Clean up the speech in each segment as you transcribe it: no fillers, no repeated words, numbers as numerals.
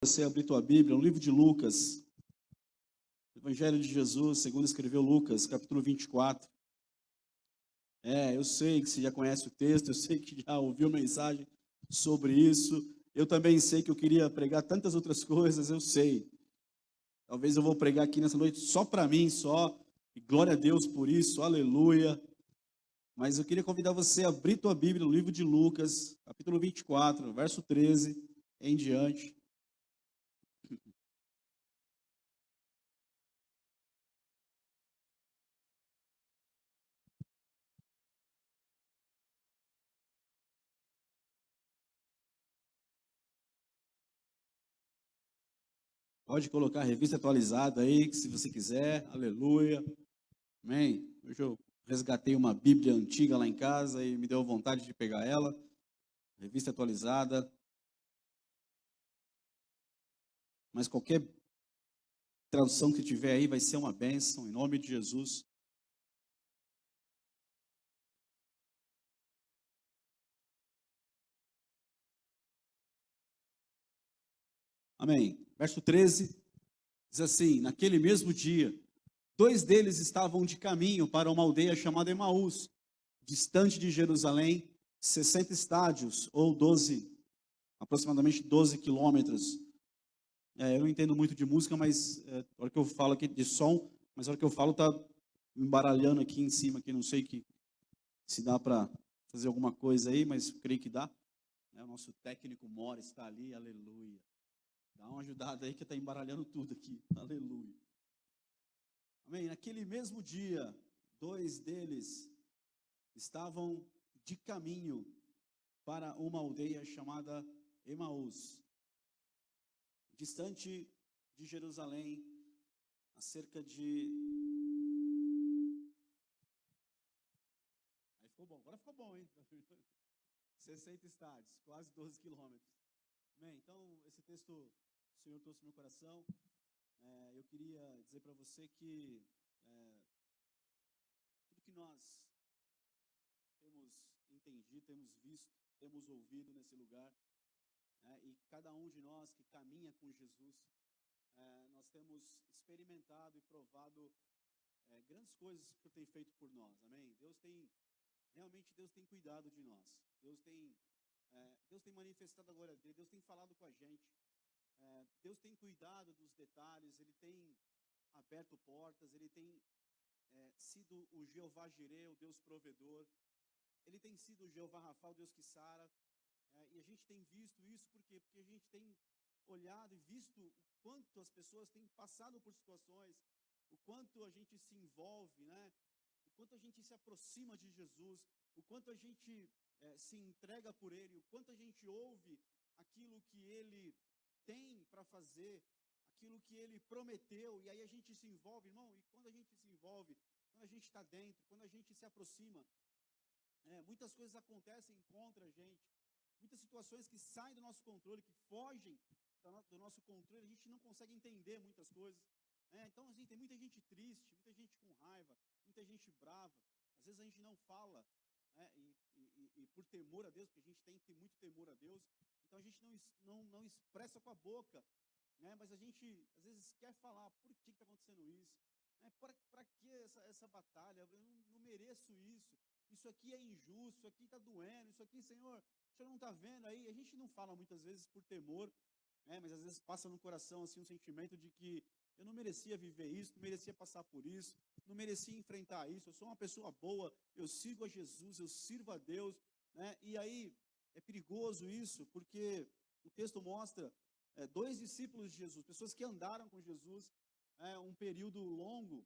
Você abrir tua Bíblia, no livro de Lucas, Evangelho de Jesus, segundo escreveu Lucas, capítulo 24. Eu sei que você já conhece o texto, eu sei que já ouviu mensagem sobre isso. Eu também sei que eu queria pregar tantas outras coisas, eu sei. Talvez eu vou pregar aqui nessa noite só para mim, só. E glória a Deus por isso, aleluia. Mas eu queria convidar você a abrir tua Bíblia no livro de Lucas, capítulo 24, verso 13 em diante. Pode colocar a revista atualizada aí, se você quiser, aleluia, amém. Hoje eu resgatei uma Bíblia antiga lá em casa e me deu vontade de pegar ela, revista atualizada. Mas qualquer tradução que tiver aí vai ser uma bênção, em nome de Jesus. Amém. Verso 13 diz assim: naquele mesmo dia, dois deles estavam de caminho para uma aldeia chamada Emaús, distante de Jerusalém, 60 estádios, ou 12, aproximadamente 12 quilômetros. Eu não entendo muito de música, mas a hora que eu falo aqui de som, mas a hora que eu falo tá embaralhando aqui em cima, que não sei se dá para fazer alguma coisa aí, mas creio que dá. O nosso técnico Mora está ali, aleluia. Dá uma ajudada aí que está embaralhando tudo aqui, aleluia. Amém. Naquele mesmo dia, dois deles estavam de caminho para uma aldeia chamada Emaús, distante de Jerusalém, a cerca de... Aí ficou bom, agora ficou bom, hein? 60 estádios, quase 12 quilômetros. Amém? Então, esse texto o Senhor trouxe no meu coração. Eu queria dizer para você que tudo que nós temos entendido, temos visto, temos ouvido nesse lugar, e cada um de nós que caminha com Jesus, nós temos experimentado e provado grandes coisas que o Senhor tem feito por nós, amém? Realmente Deus tem cuidado de nós, Deus tem manifestado a glória dele, Deus tem falado com a gente, Deus tem cuidado dos detalhes, Ele tem aberto portas, Ele tem sido o Jeová Jireh, o Deus provedor, Ele tem sido o Jeová Rafa, o Deus que sara, e a gente tem visto isso por quê? Porque a gente tem olhado e visto o quanto as pessoas têm passado por situações, o quanto a gente se envolve, o quanto a gente se aproxima de Jesus, o quanto a gente se entrega por Ele, o quanto a gente ouve aquilo que Ele tem para fazer, aquilo que Ele prometeu, e aí a gente se envolve, irmão, e quando a gente se envolve, quando a gente está dentro, quando a gente se aproxima, muitas coisas acontecem contra a gente, muitas situações que saem do nosso controle, que fogem do nosso controle, a gente não consegue entender muitas coisas, então assim, tem muita gente triste, muita gente com raiva, muita gente brava, às vezes a gente não fala, e por temor a Deus, porque a gente tem que ter muito temor a Deus, então a gente não expressa com a boca, mas a gente às vezes quer falar, por que está acontecendo isso? Para que essa batalha? Eu não mereço isso aqui é injusto, isso aqui está doendo, isso aqui, Senhor, o Senhor não está vendo aí? A gente não fala muitas vezes por temor, mas às vezes passa no coração assim, um sentimento de que eu não merecia viver isso, não merecia passar por isso, não merecia enfrentar isso, eu sou uma pessoa boa, eu sigo a Jesus, eu sirvo a Deus, e aí é perigoso isso, porque o texto mostra dois discípulos de Jesus, pessoas que andaram com Jesus um período longo,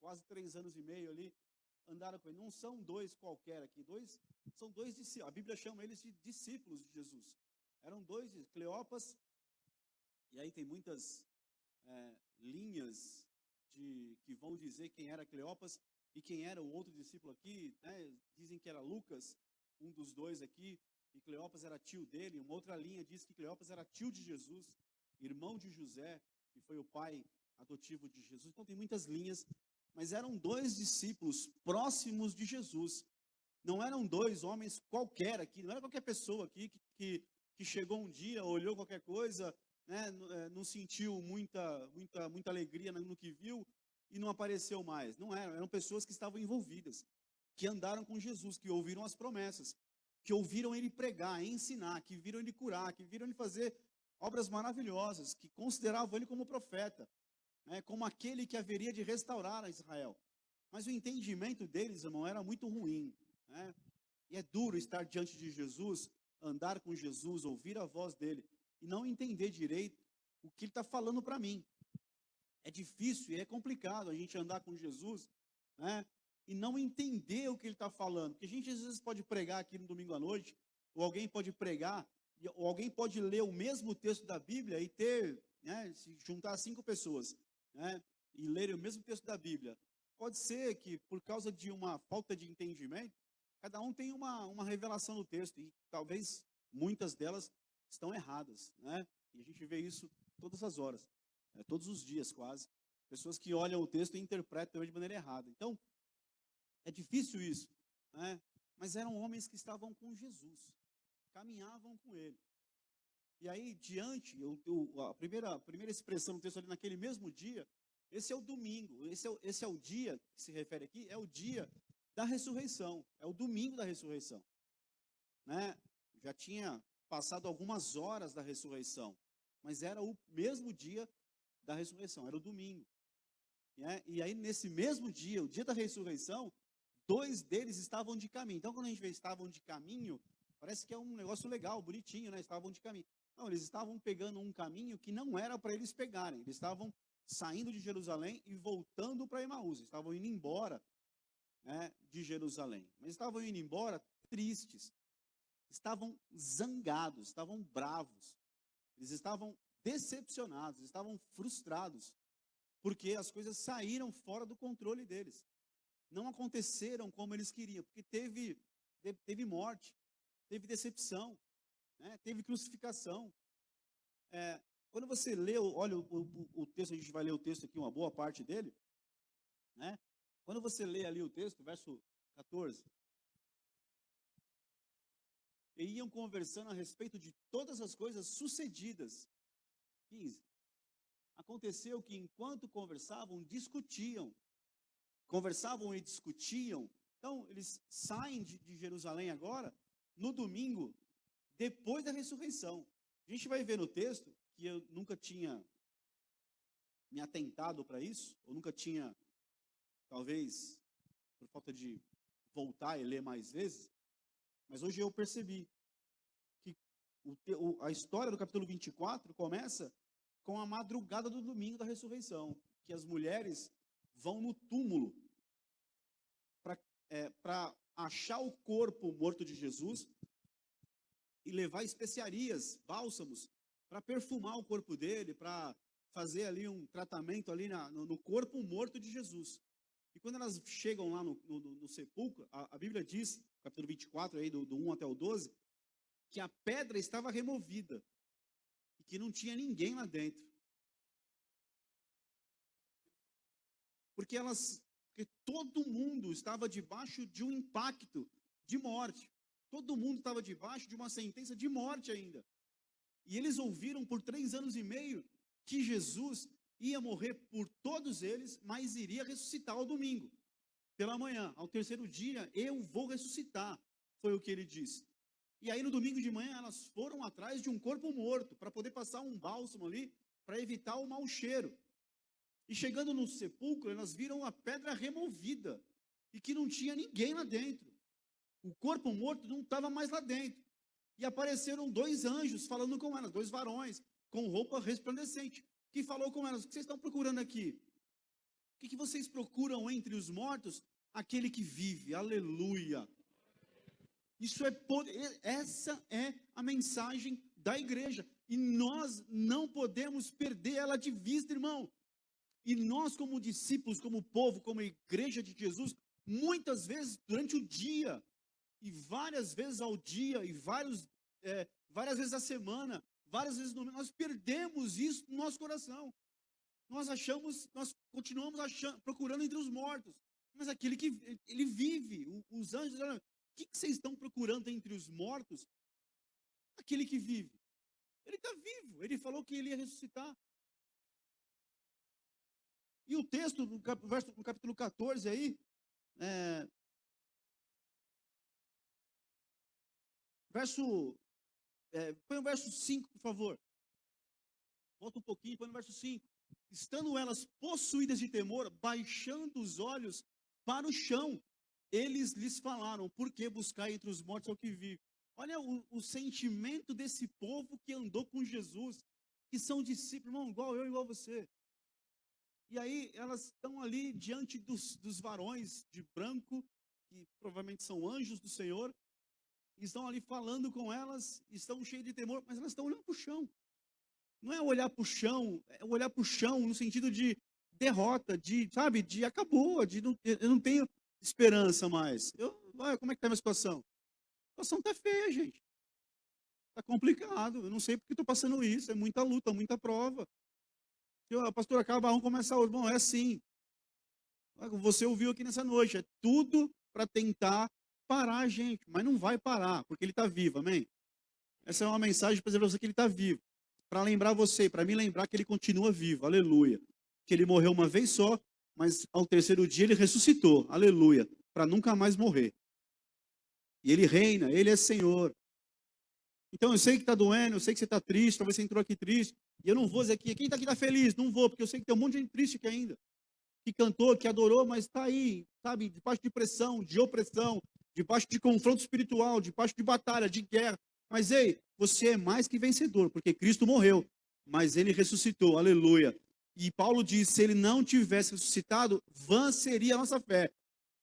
quase 3 anos e meio ali, andaram com ele. Não são dois qualquer aqui, são dois discípulos, a Bíblia chama eles de discípulos de Jesus. Eram dois, Cleopas, e aí tem muitas linhas que vão dizer quem era Cleopas e quem era o outro discípulo aqui, dizem que era Lucas, um dos dois aqui, e Cleopas era tio dele. Uma outra linha diz que Cleopas era tio de Jesus, irmão de José, que foi o pai adotivo de Jesus. Então tem muitas linhas, mas eram dois discípulos próximos de Jesus. Não eram dois homens qualquer aqui, não era qualquer pessoa aqui que que chegou um dia, olhou qualquer coisa, né, não sentiu muita alegria no que viu e não apareceu mais. Não eram pessoas que estavam envolvidas, que andaram com Jesus, que ouviram as promessas, que ouviram ele pregar, ensinar, que viram ele curar, que viram ele fazer obras maravilhosas, que consideravam ele como profeta, né, como aquele que haveria de restaurar a Israel. Mas o entendimento deles, irmão, era muito ruim, né? E é duro estar diante de Jesus, andar com Jesus, ouvir a voz dele e não entender direito o que ele está falando para mim. É difícil e é complicado a gente andar com Jesus, né, e não entender o que ele está falando. Porque a gente às vezes pode pregar aqui no domingo à noite, ou alguém pode pregar, ou alguém pode ler o mesmo texto da Bíblia e ter, né, se juntar 5 pessoas, né, e lerem o mesmo texto da Bíblia. Pode ser que por causa de uma falta de entendimento, cada um tem uma revelação no texto, e talvez muitas delas estão erradas, né? E a gente vê isso todas as horas, todos os dias quase. Pessoas que olham o texto e interpretam de maneira errada. Então, é difícil isso, né? Mas eram homens que estavam com Jesus, caminhavam com ele. E aí, diante, a primeira expressão do texto ali, naquele mesmo dia, esse é o domingo, esse é o dia que se refere aqui, é o dia da ressurreição, é o domingo da ressurreição, né? Já tinha passado algumas horas da ressurreição, mas era o mesmo dia da ressurreição, era o domingo, né? E aí nesse mesmo dia, o dia da ressurreição, 2 deles estavam de caminho. Então quando a gente vê estavam de caminho, parece que é um negócio legal, bonitinho, né? Estavam de caminho. Não, eles estavam pegando um caminho que não era para eles pegarem, eles estavam saindo de Jerusalém e voltando para Emaús, estavam indo embora, né, de Jerusalém, mas estavam indo embora tristes, estavam zangados, estavam bravos, eles estavam decepcionados, estavam frustrados, porque as coisas saíram fora do controle deles, não aconteceram como eles queriam, porque teve morte, teve decepção, né, teve crucificação. Quando você lê, olha o texto, a gente vai ler o texto aqui, uma boa parte dele, né? Quando você lê ali o texto, verso 14, e iam conversando a respeito de todas as coisas sucedidas. 15. Aconteceu que enquanto conversavam e discutiam. Então, eles saem de Jerusalém agora, no domingo, depois da ressurreição. A gente vai ver no texto, que eu nunca tinha me atentado para isso, ou nunca tinha, talvez, por falta de voltar e ler mais vezes, mas hoje eu percebi que a história do capítulo 24 começa com a madrugada do domingo da ressurreição, que as mulheres vão no túmulo para achar o corpo morto de Jesus e levar especiarias, bálsamos, para perfumar o corpo dele, para fazer ali um tratamento ali no corpo morto de Jesus. E quando elas chegam lá no sepulcro, a Bíblia diz, capítulo 24, aí, do 1 até o 12, que a pedra estava removida e que não tinha ninguém lá dentro. Porque todo mundo estava debaixo de um impacto de morte. Todo mundo estava debaixo de uma sentença de morte ainda. E eles ouviram por 3 anos e meio que Jesus ia morrer por todos eles, mas iria ressuscitar ao domingo, pela manhã. Ao terceiro dia, eu vou ressuscitar, foi o que ele disse. E aí no domingo de manhã, elas foram atrás de um corpo morto, para poder passar um bálsamo ali, para evitar o mau cheiro. E chegando no sepulcro, elas viram a pedra removida, e que não tinha ninguém lá dentro. O corpo morto não estava mais lá dentro. E apareceram 2 anjos falando com elas, 2 varões, com roupa resplandecente, que falou com elas: o que vocês estão procurando aqui? O que vocês procuram entre os mortos? Aquele que vive, aleluia. Essa é a mensagem da igreja, e nós não podemos perder ela de vista, irmão. E nós, como discípulos, como povo, como igreja de Jesus, muitas vezes durante o dia, e várias vezes ao dia, e várias vezes à semana, várias vezes no mês, nós perdemos isso no nosso coração. Nós continuamos procurando entre os mortos, mas aquele que ele vive, os anjos, o que vocês estão procurando entre os mortos? aquele que vive. Ele está vivo, ele falou que ele ia ressuscitar. E o texto, no capítulo 14 aí, põe o verso 5, por favor. Volta um pouquinho, põe no verso 5. Estando elas possuídas de temor, baixando os olhos para o chão, eles lhes falaram: por que buscar entre os mortos ao que vive? Olha o sentimento desse povo que andou com Jesus, que são discípulos, irmão, igual eu, igual você. E aí elas estão ali diante dos varões de branco, que provavelmente são anjos do Senhor, e estão ali falando com elas, estão cheios de temor, mas elas estão olhando para o chão. Não é olhar para o chão, é olhar para o chão no sentido de derrota, sabe, de acabou, eu não tenho esperança mais. Como é que está a minha situação? A situação está feia, gente. Está complicado, eu não sei porque estou passando isso, é muita luta, muita prova. A pastora acaba, vamos começar hoje. Bom, é assim. Você ouviu aqui nessa noite, é tudo para tentar parar a gente, mas não vai parar, porque ele está vivo, amém? Essa é uma mensagem para dizer para você que ele está vivo. Para lembrar você, para me lembrar que ele continua vivo, aleluia. Que ele morreu uma vez só, mas ao terceiro dia ele ressuscitou, aleluia. Para nunca mais morrer. E ele reina, ele é Senhor. Então eu sei que está doendo, eu sei que você está triste, talvez você entrou aqui triste. E eu não vou dizer aqui, quem está aqui está feliz? Não vou, porque eu sei que tem um monte de gente triste aqui ainda. Que cantou, que adorou, mas está aí, sabe, debaixo de pressão, de opressão, debaixo de confronto espiritual, debaixo de batalha, de guerra. Mas ei, você é mais que vencedor, porque Cristo morreu, mas ele ressuscitou, aleluia. E Paulo diz, se ele não tivesse ressuscitado, vã seria a nossa fé.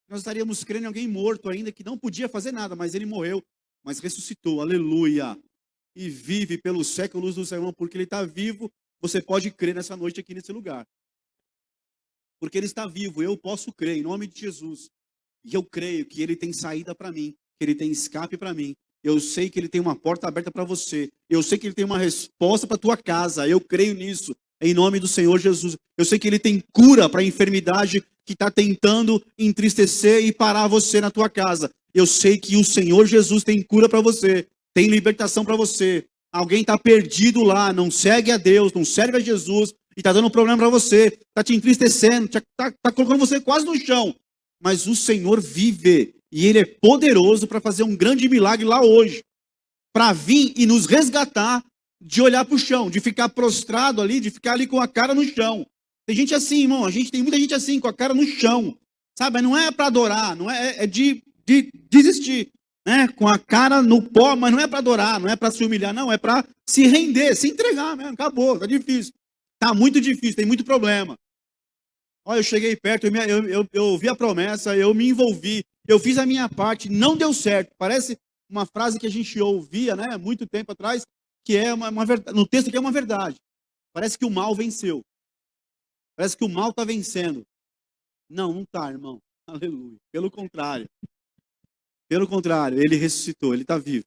Nós estaríamos crendo em alguém morto ainda, que não podia fazer nada, mas ele morreu, mas ressuscitou, aleluia. E vive pelos séculos do Senhor, porque ele está vivo, você pode crer nessa noite aqui nesse lugar. Porque ele está vivo, eu posso crer, em nome de Jesus. E eu creio que ele tem saída para mim, que ele tem escape para mim. Eu sei que ele tem uma porta aberta para você. Eu sei que ele tem uma resposta para a tua casa. Eu creio nisso, em nome do Senhor Jesus. Eu sei que ele tem cura para a enfermidade que está tentando entristecer e parar você na tua casa. Eu sei que o Senhor Jesus tem cura para você, tem libertação para você. Alguém está perdido lá, não segue a Deus, não serve a Jesus, e está dando um problema para você, está te entristecendo, está colocando você quase no chão. Mas o Senhor vive, e Ele é poderoso para fazer um grande milagre lá hoje. Para vir e nos resgatar de olhar para o chão, de ficar prostrado ali, de ficar ali com a cara no chão. Tem gente assim, irmão, tem muita gente assim, com a cara no chão. Sabe, não é para adorar, não é de desistir. Né? Com a cara no pó, mas não é para adorar, não é para se humilhar, não, é para se render, se entregar mesmo, acabou, tá difícil. Tá muito difícil, tem muito problema. Olha, eu cheguei perto, eu ouvi a promessa, eu me envolvi, eu fiz a minha parte, não deu certo. Parece uma frase que a gente ouvia, né, muito tempo atrás, que é uma verdade, no texto que é uma verdade. Parece que o mal venceu. Parece que o mal está vencendo. Não está, irmão. Aleluia. Pelo contrário. Pelo contrário, ele ressuscitou, ele está vivo.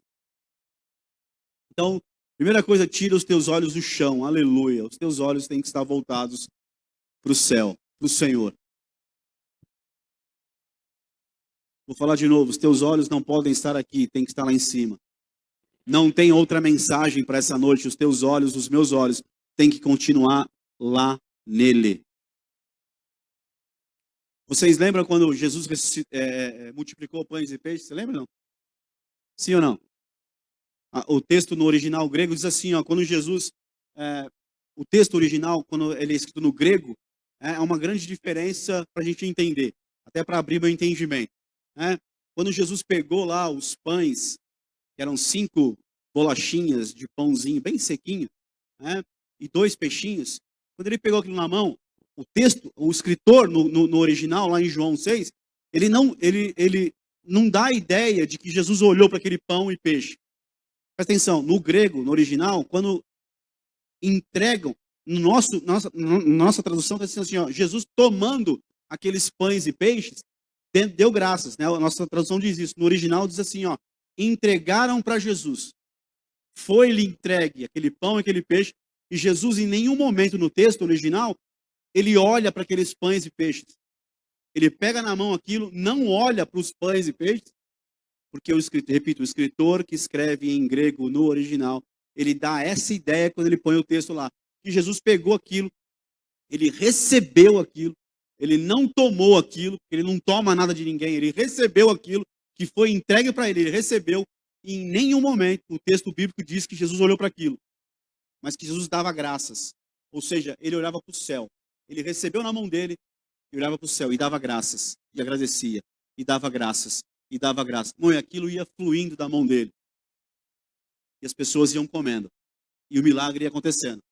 Então, primeira coisa, tira os teus olhos do chão, aleluia. Os teus olhos têm que estar voltados para o céu, para o Senhor. Vou falar de novo, os teus olhos não podem estar aqui, tem que estar lá em cima. Não tem outra mensagem para essa noite, os teus olhos, os meus olhos, têm que continuar lá nele. Vocês lembram quando Jesus multiplicou pães e peixes? Você lembra não? Sim ou não? O texto no original grego diz assim, ó, quando Jesus, o texto original, quando ele é escrito no grego, é uma grande diferença para a gente entender, até para abrir meu entendimento. Né? Quando Jesus pegou lá os pães, que eram 5 bolachinhas de pãozinho bem sequinho, né? E 2 peixinhos, quando ele pegou aquilo na mão, o texto, o escritor no original, lá em João 6, ele não dá a ideia de que Jesus olhou para aquele pão e peixe. Presta atenção, no grego, no original, quando entregam, nossa tradução está dizendo assim, ó, Jesus tomando aqueles pães e peixes, deu graças, né? A nossa tradução diz isso. No original diz assim, ó, entregaram para Jesus. Foi-lhe entregue aquele pão e aquele peixe, e Jesus em nenhum momento no texto original, ele olha para aqueles pães e peixes. Ele pega na mão aquilo, não olha para os pães e peixes, Porque o escritor, repito, o escritor que escreve em grego no original, ele dá essa ideia quando ele põe o texto lá, que Jesus pegou aquilo, ele recebeu aquilo, ele não tomou aquilo, ele não toma nada de ninguém, ele recebeu aquilo que foi entregue para ele recebeu, e em nenhum momento o texto bíblico diz que Jesus olhou para aquilo, mas que Jesus dava graças, ou seja, ele olhava para o céu, ele recebeu na mão dele, e olhava para o céu, e dava graças, e agradecia, e dava graças, e dava graças. Bom, e aquilo ia fluindo da mão dele, e as pessoas iam comendo, e o milagre ia acontecendo.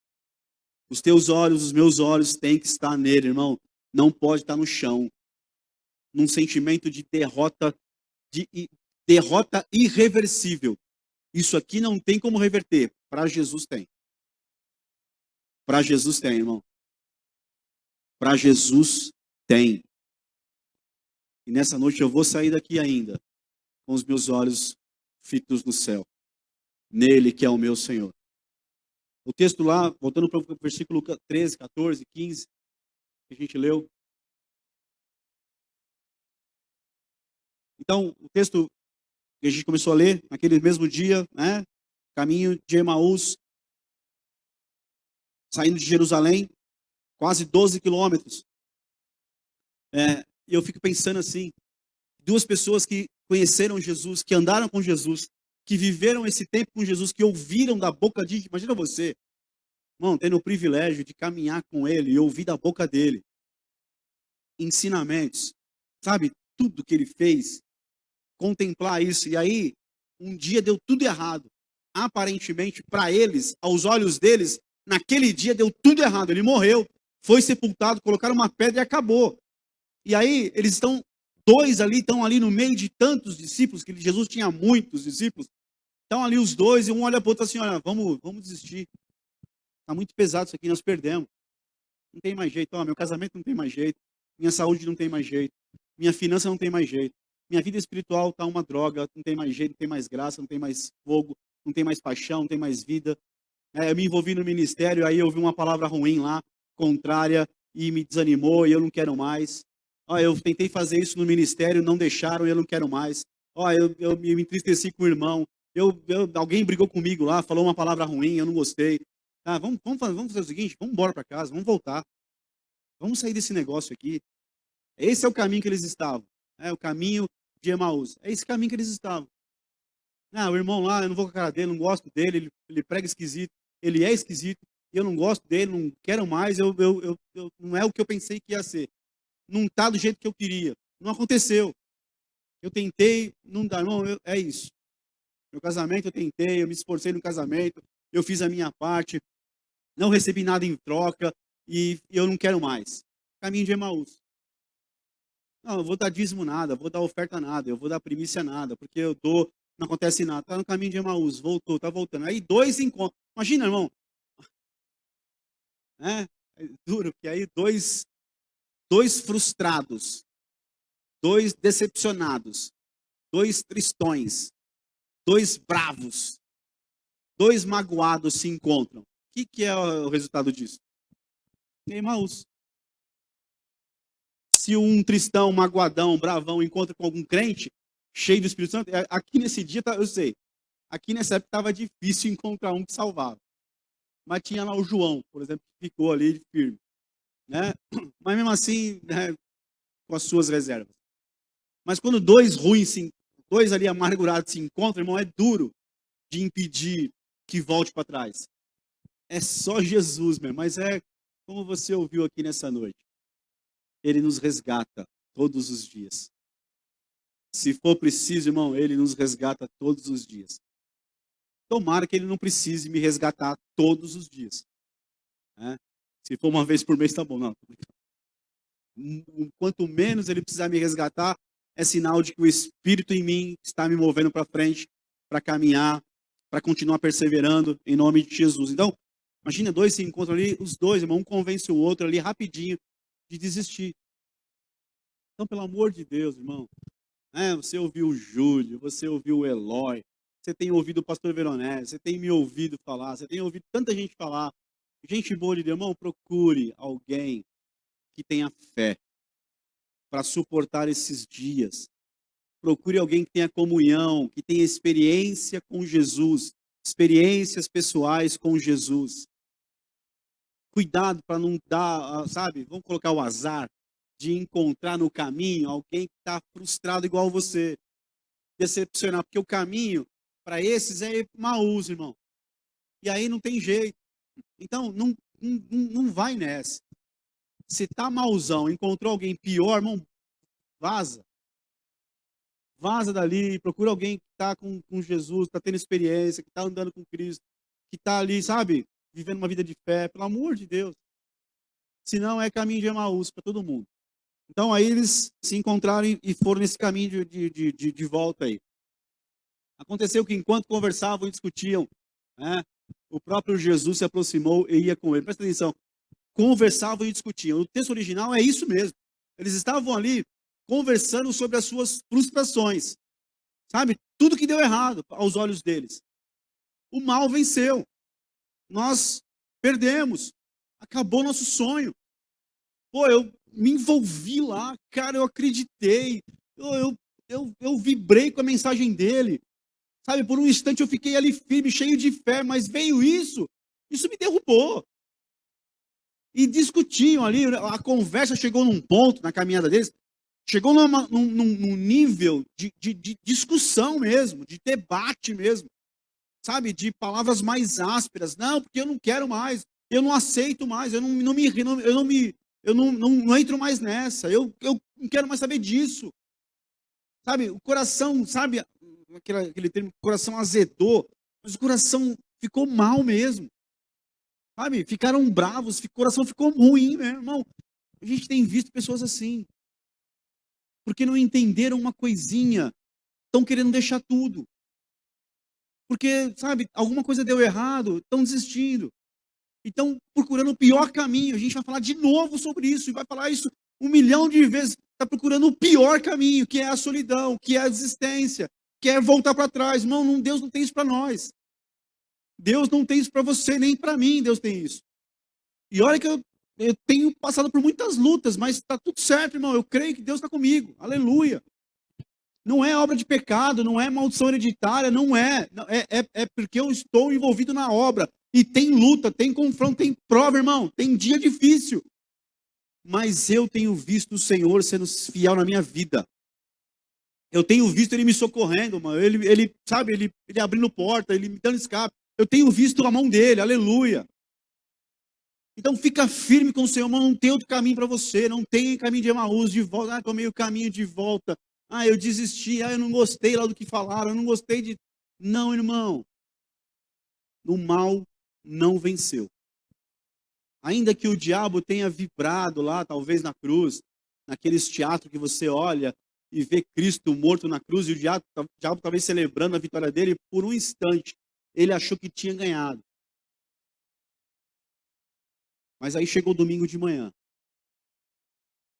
Os teus olhos, os meus olhos têm que estar nele, irmão. Não pode estar no chão, num sentimento de derrota irreversível. Isso aqui não tem como reverter. Para Jesus tem. Para Jesus tem, irmão. Para Jesus tem. E nessa noite eu vou sair daqui ainda com os meus olhos fitos no céu. Nele que é o meu Senhor. O texto lá, voltando para o versículo 13, 14, 15, que a gente leu. Então, o texto que a gente começou a ler, naquele mesmo dia, né? Caminho de Emaús, saindo de Jerusalém, quase 12 quilômetros. E eu fico pensando assim, duas pessoas que conheceram Jesus, que andaram com Jesus, que viveram esse tempo com Jesus, que ouviram da boca de... Imagina você, irmão, tendo o privilégio de caminhar com ele e ouvir da boca dele ensinamentos, sabe? Tudo que ele fez, contemplar isso. E aí, um dia deu tudo errado. Aparentemente, para eles, aos olhos deles, naquele dia deu tudo errado. Ele morreu, foi sepultado, colocaram uma pedra e acabou. E aí, eles estão, estão ali no meio de tantos discípulos, que Jesus tinha muitos discípulos. Estão ali os dois, e um olha para o outro assim, olha, vamos desistir. Está muito pesado isso aqui, nós perdemos. Não tem mais jeito, meu casamento não tem mais jeito, minha saúde não tem mais jeito, minha finança não tem mais jeito, minha vida espiritual está uma droga, não tem mais jeito, não tem mais graça, não tem mais fogo, não tem mais paixão, não tem mais vida. Eu me envolvi no ministério, aí eu ouvi uma palavra ruim lá, contrária, e me desanimou, e eu não quero mais. Eu tentei fazer isso no ministério, não deixaram, e eu não quero mais. Eu me entristeci com o irmão, alguém brigou comigo lá, falou uma palavra ruim, eu não gostei. Vamos fazer o seguinte, vamos embora para casa, vamos voltar. Vamos sair desse negócio aqui. Esse é o caminho que eles estavam. É o caminho de Emaús. É esse caminho que eles estavam. O irmão lá, eu não vou com a cara dele, não gosto dele, ele prega esquisito, ele é esquisito, e eu não gosto dele, não quero mais, não é o que eu pensei que ia ser. Não está do jeito que eu queria. Não aconteceu. Eu tentei, não dá, irmão, é isso. Meu casamento eu tentei, eu me esforcei no casamento, eu fiz a minha parte, não recebi nada em troca, e eu não quero mais. Caminho de Emaús. Não, eu vou dar dízimo nada, vou dar oferta nada, eu vou dar primícia nada, porque eu dou, não acontece nada. Está no caminho de Emaús, voltou, está voltando. Aí dois encontros. Imagina, irmão. É duro, porque aí dois frustrados, dois decepcionados, dois tristões, dois bravos, dois magoados se encontram. O que é o resultado disso? Emaús. Se um tristão, magoadão, bravão encontra com algum crente, cheio do Espírito Santo, aqui nesse dia, eu sei, aqui nessa época estava difícil encontrar um que salvava. Mas tinha lá o João, por exemplo, que ficou ali firme. Né? Mas mesmo assim, né, com as suas reservas. Mas quando dois ruins, dois ali amargurados se encontram, irmão, é duro de impedir que volte para trás. É só Jesus mesmo, mas é como você ouviu aqui nessa noite. Ele nos resgata todos os dias. Se for preciso, irmão, ele nos resgata todos os dias. Tomara que ele não precise me resgatar todos os dias. Né? Se for uma vez por mês, tá bom. Não, quanto menos ele precisar me resgatar, é sinal de que o Espírito em mim está me movendo para frente, para caminhar, para continuar perseverando em nome de Jesus. Então, imagina dois se encontram ali, os dois, irmão, um convence o outro ali rapidinho de desistir. Então, pelo amor de Deus, irmão, você ouviu o Júlio, você ouviu o Eloy, você tem ouvido o pastor Veronese, você tem me ouvido falar, você tem ouvido tanta gente falar. Gente boa de Deus, irmão, procure alguém que tenha fé para suportar esses dias. procure alguém que tenha comunhão, que tenha experiência com Jesus, experiências pessoais com Jesus. Cuidado para não dar, sabe, vamos colocar o azar de encontrar no caminho alguém que está frustrado igual você, decepcionar, porque o caminho para esses é Emaús, irmão. E aí não tem jeito. Então, não vai nessa. Se tá mauzão, encontrou alguém pior, irmão, vaza. Vaza dali, procura alguém que está com Jesus, está tendo experiência, que está andando com Cristo, que está ali, sabe, vivendo uma vida de fé, pelo amor de Deus. Senão é caminho de Emaús para todo mundo. Então aí eles se encontraram e foram nesse caminho de volta aí. Aconteceu que enquanto conversavam e discutiam, né, o próprio Jesus se aproximou e ia com ele. Presta atenção. Conversavam e discutiam. O texto original é isso mesmo. Eles estavam ali conversando sobre as suas frustrações. Sabe? Tudo que deu errado aos olhos deles. O mal venceu. Nós perdemos. Acabou nosso sonho. Pô, eu me envolvi lá, cara, eu acreditei. Eu vibrei com a mensagem dele. Sabe, por um instante eu fiquei ali firme, cheio de fé, mas veio isso me derrubou. E discutiam ali, a conversa chegou num ponto, na caminhada deles, chegou num nível de discussão mesmo, de debate mesmo, sabe, de palavras mais ásperas. Não, porque eu não quero mais, eu não aceito mais, eu não entro mais nessa, eu não quero mais saber disso. Sabe, o coração, sabe, aquele termo, coração azedou, mas o coração ficou mal mesmo. Sabe, ficaram bravos, o coração ficou ruim, meu irmão. A gente tem visto pessoas assim. Porque não entenderam uma coisinha, estão querendo deixar tudo. Porque, sabe, alguma coisa deu errado, estão desistindo. Estão procurando o pior caminho. A gente vai falar de novo sobre isso, e vai falar isso 1 milhão de vezes. Está procurando o pior caminho, que é a solidão, que é a desistência, que é voltar para trás. Irmão, Deus não tem isso para nós. Deus não tem isso para você, nem para mim Deus tem isso. E olha que eu tenho passado por muitas lutas, mas está tudo certo, irmão. Eu creio que Deus está comigo. Aleluia. Não é obra de pecado, não é maldição hereditária, não é. É porque eu estou envolvido na obra. E tem luta, tem confronto, tem prova, irmão. Tem dia difícil. Mas eu tenho visto o Senhor sendo fiel na minha vida. Eu tenho visto Ele me socorrendo, mano. Ele sabe, ele abrindo porta, Ele me dando escape. Eu tenho visto a mão dele, aleluia. Então fica firme com o Senhor, mas não tem outro caminho para você. Não tem caminho de Emaús de volta. Tomei o caminho de volta. Eu desisti. Eu não gostei lá do que falaram. Eu não gostei de... Não, irmão. O mal não venceu. Ainda que o diabo tenha vibrado lá, talvez na cruz, naqueles teatros que você olha e vê Cristo morto na cruz, e o diabo talvez celebrando a vitória dele, por um instante, ele achou que tinha ganhado. Mas aí chegou o domingo de manhã.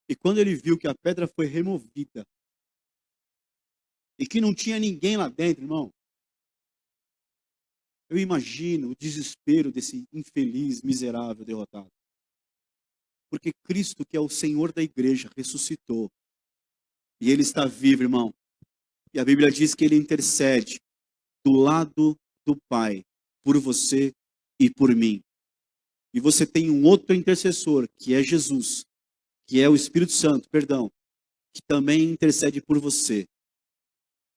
E quando ele viu que a pedra foi removida, e que não tinha ninguém lá dentro, irmão, eu imagino o desespero desse infeliz, miserável, derrotado. Porque Cristo, que é o Senhor da igreja, ressuscitou. E Ele está vivo, irmão. E a Bíblia diz que Ele intercede do lado do Pai, por você e por mim. E você tem um outro intercessor, que é Jesus, que é o Espírito Santo, perdão, que também intercede por você.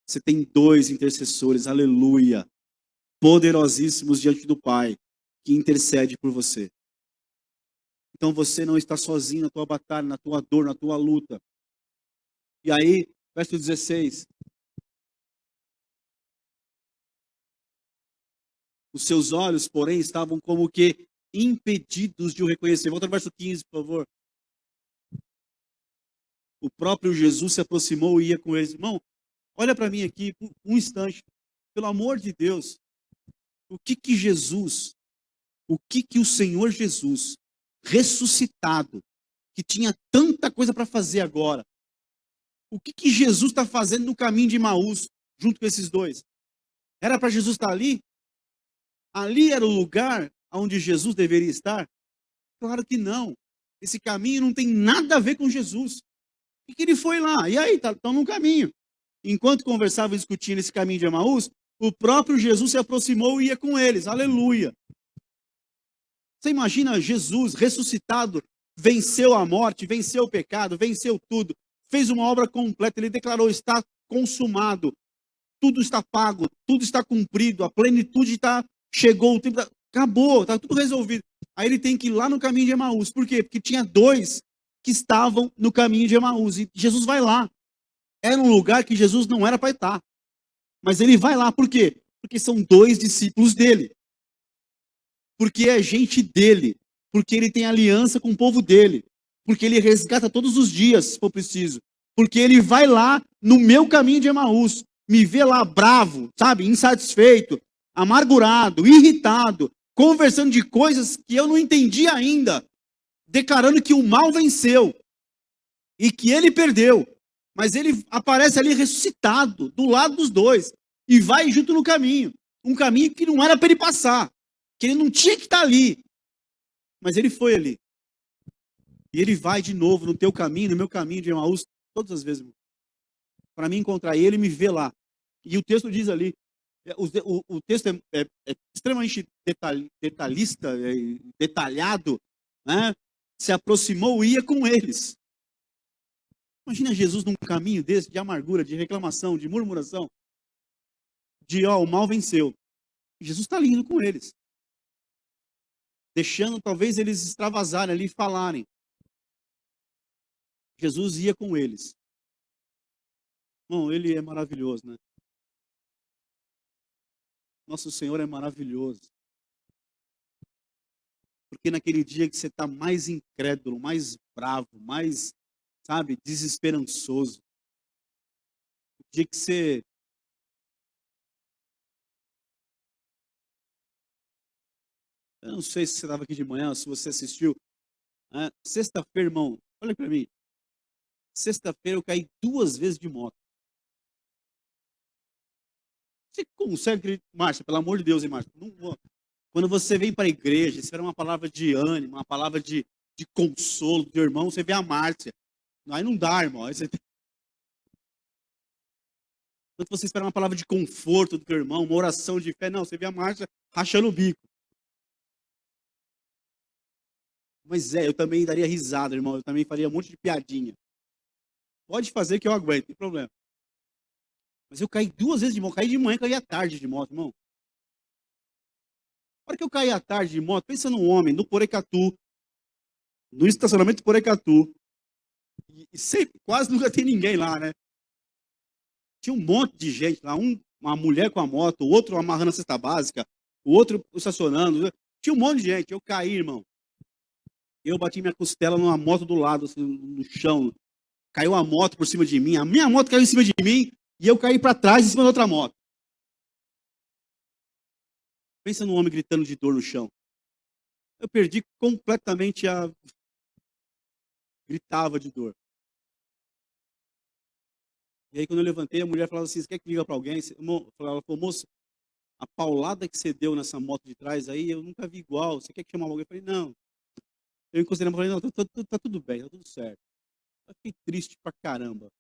Você tem 2 intercessores, aleluia, poderosíssimos diante do Pai, que intercede por você. Então você não está sozinho na tua batalha, na tua dor, na tua luta. E aí, verso 16. Os seus olhos, porém, estavam como que impedidos de o reconhecer. Volta no verso 15, por favor. O próprio Jesus se aproximou e ia com eles. Irmão, olha para mim aqui por um instante. Pelo amor de Deus. O que o Senhor Jesus, ressuscitado, que tinha tanta coisa para fazer agora, o que Jesus está fazendo no caminho de Emaús, junto com esses 2? Era para Jesus estar ali? Ali era o lugar onde Jesus deveria estar? Claro que não. Esse caminho não tem nada a ver com Jesus. E que ele foi lá. E aí, estão no caminho. enquanto conversavam e discutiam esse caminho de Emaús, o próprio Jesus se aproximou e ia com eles. Aleluia! Você imagina Jesus ressuscitado, venceu a morte, venceu o pecado, venceu tudo, fez uma obra completa, ele declarou, está consumado, tudo está pago, tudo está cumprido, a plenitude chegou, o tempo acabou, está tudo resolvido. Aí ele tem que ir lá no caminho de Emaús. Por quê? Porque tinha dois que estavam no caminho de Emaús, e Jesus vai lá. Era um lugar que Jesus não era para estar, mas ele vai lá, por quê? Porque são dois discípulos dele. Porque é gente dele, porque ele tem aliança com o povo dele, porque ele resgata todos os dias, se for preciso, porque ele vai lá no meu caminho de Emaús, me vê lá bravo, sabe, insatisfeito, amargurado, irritado, conversando de coisas que eu não entendi ainda, declarando que o mal venceu e que ele perdeu, mas ele aparece ali ressuscitado, do lado dos dois, e vai junto no caminho, um caminho que não era para ele passar, que ele não tinha que estar ali, mas ele foi ali. E ele vai de novo no teu caminho, no meu caminho de Emaús, todas as vezes, para me encontrar ele e me ver lá. E o texto diz ali, o texto é extremamente detalhista, detalhado, né? Se aproximou e ia com eles. Imagina Jesus num caminho desse, de amargura, de reclamação, de murmuração, de o mal venceu. Jesus está indo com eles, deixando talvez eles extravasarem ali e falarem. Jesus ia com eles. Bom, ele é maravilhoso, né? Nosso Senhor é maravilhoso. Porque naquele dia que você está mais incrédulo, mais bravo, mais, sabe, desesperançoso. O dia que você... Eu não sei se você estava aqui de manhã, se você assistiu. Né? Sexta-feira, irmão, olha para mim. Sexta-feira eu caí 2 vezes de moto. Você consegue, Márcia, pelo amor de Deus, hein, Márcia? Não vou. Quando você vem para a igreja, espera uma palavra de ânimo, uma palavra de consolo do teu irmão, você vê a Márcia. Aí não dá, irmão. Aí quando você espera uma palavra de conforto do teu irmão, uma oração de fé, não, você vê a Márcia rachando o bico. Mas eu também daria risada, irmão. Eu também faria um monte de piadinha. Pode fazer que eu aguento, não tem problema. Mas eu caí 2 vezes de moto. Caí de manhã, caí à tarde de moto, irmão. A hora que eu caí à tarde de moto, pensa num homem, no Porecatu, no estacionamento do Porecatu. E sempre, quase nunca tem ninguém lá, né? Tinha um monte de gente lá. Uma mulher com a moto, o outro amarrando a cesta básica, o outro estacionando. Tinha um monte de gente. Eu caí, irmão. Eu bati minha costela numa moto do lado, assim, no chão. Caiu a moto por cima de mim. A minha moto caiu em cima de mim e eu caí para trás em cima da outra moto. Pensa num homem gritando de dor no chão. Eu perdi completamente a... Gritava de dor. E aí quando eu levantei, a mulher falava assim, você quer que liga para alguém? Ela falou, moça, a paulada que você deu nessa moto de trás aí, eu nunca vi igual. Você quer que chamar alguém? Eu falei, não. Eu encostei na moto e falei, não, tá tudo bem, tá tudo certo. Eu fiquei triste pra caramba.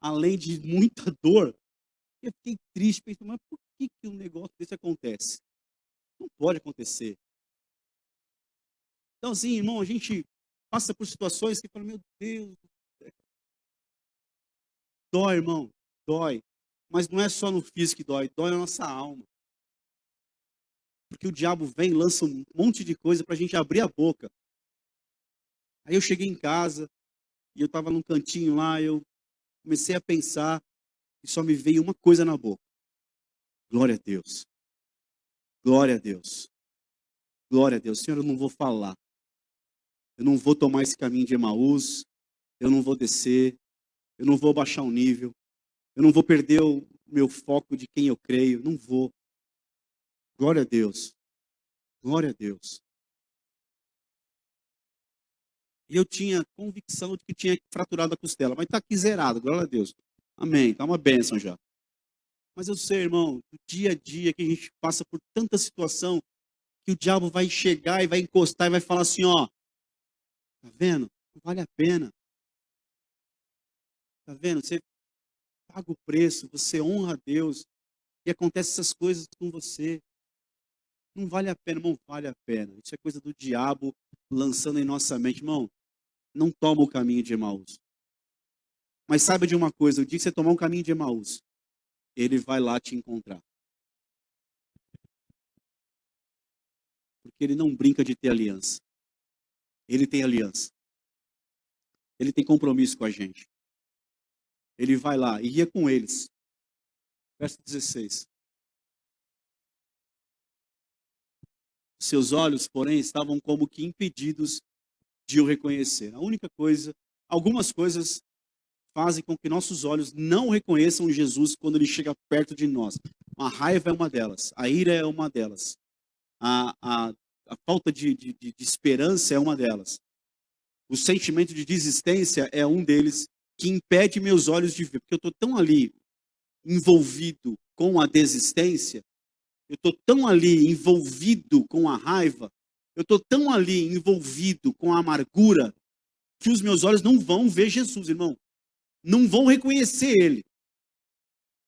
Além de muita dor, eu fiquei triste, pensando, mas por que um negócio desse acontece? Não pode acontecer. Então, assim, irmão, a gente passa por situações que fala, meu Deus, dói, irmão, dói. Mas não é só no físico que dói, dói na nossa alma. Porque o diabo vem, lança um monte de coisa para a gente abrir a boca. Aí eu cheguei em casa, e eu estava num cantinho lá, eu comecei a pensar, e só me veio uma coisa na boca. Glória a Deus. Glória a Deus. Glória a Deus. Senhor, eu não vou falar. Eu não vou tomar esse caminho de Emaús. Eu não vou descer. Eu não vou baixar o nível. Eu não vou perder o meu foco de quem eu creio. Não vou. Glória a Deus. Glória a Deus. E eu tinha convicção de que tinha fraturado a costela. Mas está aqui zerado. Glória a Deus. Amém. Está uma bênção já. Mas eu sei, irmão, do dia a dia que a gente passa por tanta situação, que o diabo vai chegar e vai encostar e vai falar assim, ó, tá vendo? Não vale a pena. Tá vendo? Você paga o preço, você honra a Deus, e acontecem essas coisas com você. Não vale a pena, não vale a pena. Isso é coisa do diabo lançando em nossa mente. Irmão, não toma o caminho de Emaús. Mas saiba de uma coisa, o dia que você tomar um caminho de Emaús, ele vai lá te encontrar. Porque ele não brinca de ter aliança. Ele tem aliança. Ele tem compromisso com a gente. Ele vai lá e ia com eles. Verso 16. Seus olhos, porém, estavam como que impedidos de o reconhecer. A única coisa, algumas coisas fazem com que nossos olhos não reconheçam Jesus quando ele chega perto de nós. A raiva é uma delas, a ira é uma delas, a falta de esperança é uma delas. O sentimento de desistência é um deles que impede meus olhos de ver, porque eu estou tão ali envolvido com a desistência, eu estou tão ali envolvido com a raiva, eu estou tão ali envolvido com a amargura, que os meus olhos não vão ver Jesus, irmão. Não vão reconhecer ele.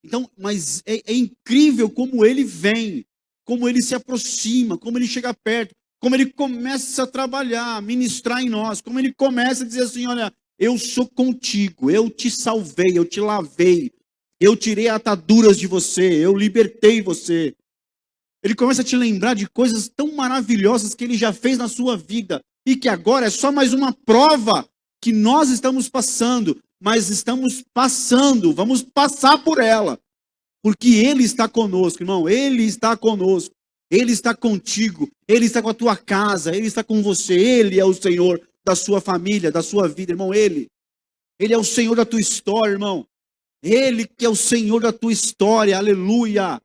Então, mas é incrível como ele vem, como ele se aproxima, como ele chega perto, como ele começa a trabalhar, a ministrar em nós, como ele começa a dizer assim, olha, eu sou contigo, eu te salvei, eu te lavei, eu tirei ataduras de você, eu libertei você. Ele começa a te lembrar de coisas tão maravilhosas que ele já fez na sua vida e que agora é só mais uma prova que nós estamos passando, mas estamos passando, vamos passar por ela, porque ele está conosco, irmão, ele está conosco, ele está contigo, ele está com a tua casa, ele está com você, ele é o Senhor da sua família, da sua vida, irmão, ele é o Senhor da tua história, irmão, ele que é o Senhor da tua história, aleluia.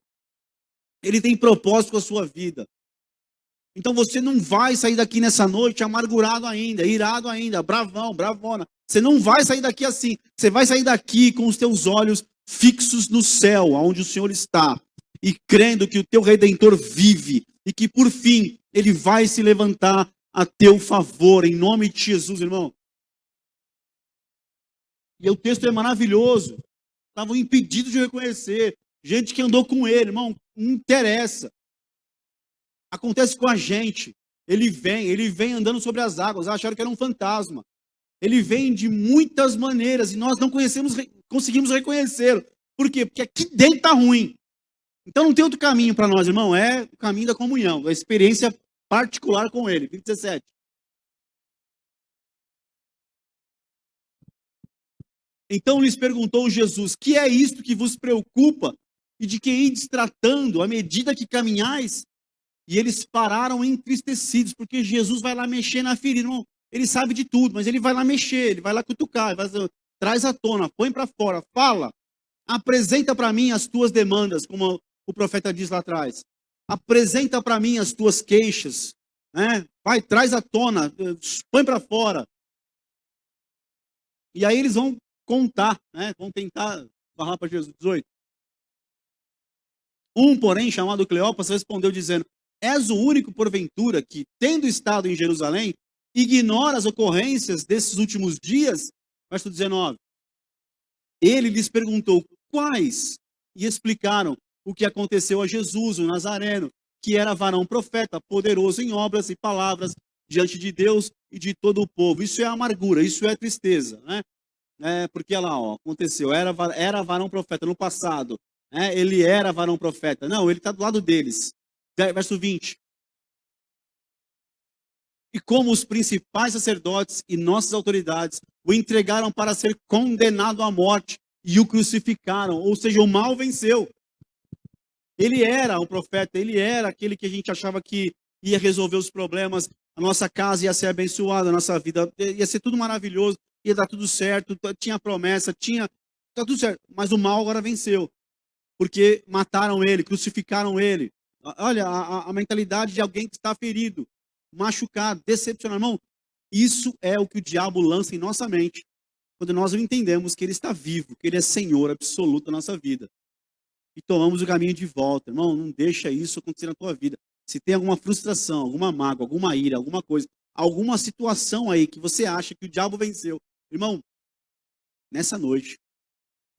Ele tem propósito com a sua vida. Então você não vai sair daqui nessa noite amargurado ainda, irado ainda, bravão, bravona. Você não vai sair daqui assim. Você vai sair daqui com os teus olhos fixos no céu, onde o Senhor está, e crendo que o teu Redentor vive e que por fim ele vai se levantar a teu favor, em nome de Jesus, irmão. E o texto é maravilhoso. Estavam impedidos de reconhecer. Gente que andou com ele, irmão, não interessa. Acontece com a gente. Ele vem andando sobre as águas. Acharam que era um fantasma. Ele vem de muitas maneiras e nós não conseguimos reconhecê-lo. Por quê? Porque aqui dentro está ruim. Então não tem outro caminho para nós, irmão. É o caminho da comunhão, da experiência particular com ele. 17. Então lhes perguntou Jesus: que é isto que vos preocupa? E de que ides tratando à medida que caminhais? E eles pararam entristecidos, porque Jesus vai lá mexer na ferida. Irmão, ele sabe de tudo, mas ele vai lá mexer, ele vai lá cutucar, vai dizer, traz à tona, põe para fora, fala, apresenta para mim as tuas demandas, como o profeta diz lá atrás. Apresenta para mim as tuas queixas, né? Vai, traz à tona, põe para fora. E aí eles vão contar, né? Vão tentar falar para Jesus. 18. Um, porém, chamado Cleopas, respondeu dizendo: és o único, porventura, que, tendo estado em Jerusalém, ignora as ocorrências desses últimos dias? Verso 19. Ele lhes perguntou: quais? E explicaram o que aconteceu a Jesus, o Nazareno, que era varão profeta, poderoso em obras e palavras diante de Deus e de todo o povo. Isso é amargura, isso é tristeza, né? Porque lá, ó, aconteceu, era varão profeta no passado, né? Ele era varão profeta. Não, ele está do lado deles. Verso 20. E como os principais sacerdotes e nossas autoridades o entregaram para ser condenado à morte e o crucificaram, ou seja, o mal venceu. Ele era um profeta, ele era aquele que a gente achava que ia resolver os problemas, a nossa casa ia ser abençoada, a nossa vida ia ser tudo maravilhoso, ia dar tudo certo, tinha promessa, tá tudo certo, mas o mal agora venceu, porque mataram ele, crucificaram ele. Olha, a mentalidade de alguém que está ferido, machucado, decepcionado. Irmão, isso é o que o diabo lança em nossa mente, quando nós entendemos que ele está vivo, que ele é Senhor absoluto da nossa vida. E tomamos o caminho de volta. Irmão, não deixa isso acontecer na tua vida. Se tem alguma frustração, alguma mágoa, alguma ira, alguma coisa, alguma situação aí que você acha que o diabo venceu, irmão, nessa noite,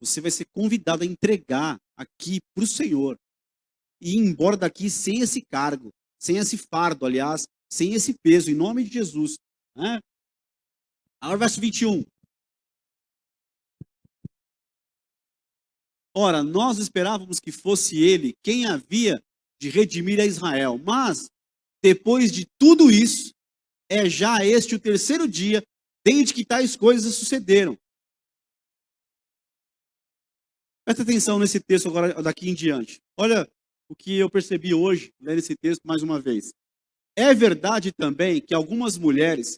Você vai ser convidado a entregar aqui para o Senhor e ir embora daqui sem esse cargo, sem esse fardo, aliás, sem esse peso, em nome de Jesus. Né? Agora, verso 21. Ora, nós esperávamos que fosse ele quem havia de redimir a Israel, mas, depois de tudo isso, é já este o terceiro dia desde que tais coisas sucederam. Presta atenção nesse texto agora, daqui em diante. Olha o que eu percebi hoje, lendo esse texto mais uma vez. É verdade também que algumas mulheres,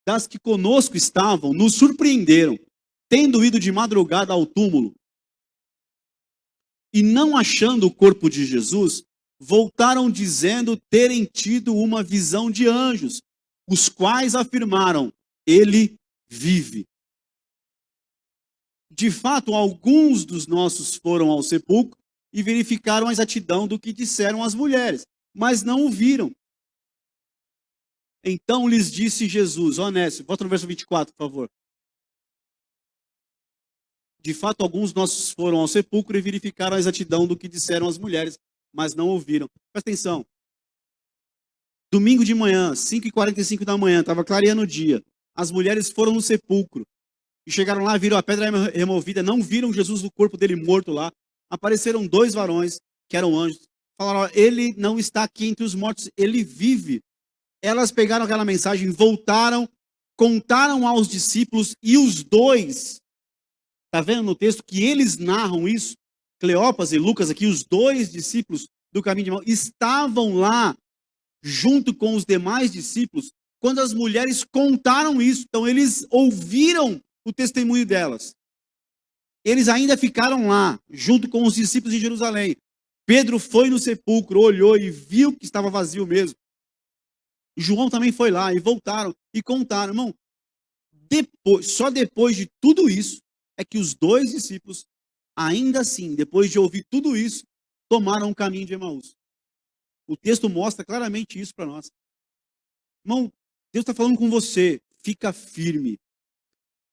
das que conosco estavam, nos surpreenderam, tendo ido de madrugada ao túmulo, e não achando o corpo de Jesus, voltaram dizendo terem tido uma visão de anjos, os quais afirmaram: ele vive. De fato, alguns dos nossos foram ao sepulcro e verificaram a exatidão do que disseram as mulheres, mas não o viram. Então lhes disse Jesus, honesto, volta no verso 24, por favor. De fato, alguns nossos foram ao sepulcro e verificaram a exatidão do que disseram as mulheres, mas não ouviram. Presta atenção. Domingo de manhã, 5h45 da manhã, estava clareando o dia. As mulheres foram no sepulcro. E chegaram lá, viram a pedra removida, não viram Jesus no corpo dele morto lá. Apareceram 2 varões, que eram anjos. Falaram, ele não está aqui entre os mortos, ele vive. Elas pegaram aquela mensagem, voltaram, contaram aos discípulos e os 2, está vendo no texto que eles narram isso? Cleopas e Lucas aqui, os 2 discípulos do caminho de Emaús, estavam lá junto com os demais discípulos quando as mulheres contaram isso. Então eles ouviram o testemunho delas. Eles ainda ficaram lá, junto com os discípulos em Jerusalém. Pedro foi no sepulcro, olhou e viu que estava vazio mesmo. João também foi lá e voltaram e contaram. Irmão, só depois de tudo isso, é que os 2 discípulos, ainda assim, depois de ouvir tudo isso, tomaram o caminho de Emaús. O texto mostra claramente isso para nós. Irmão, Deus está falando com você, fica firme.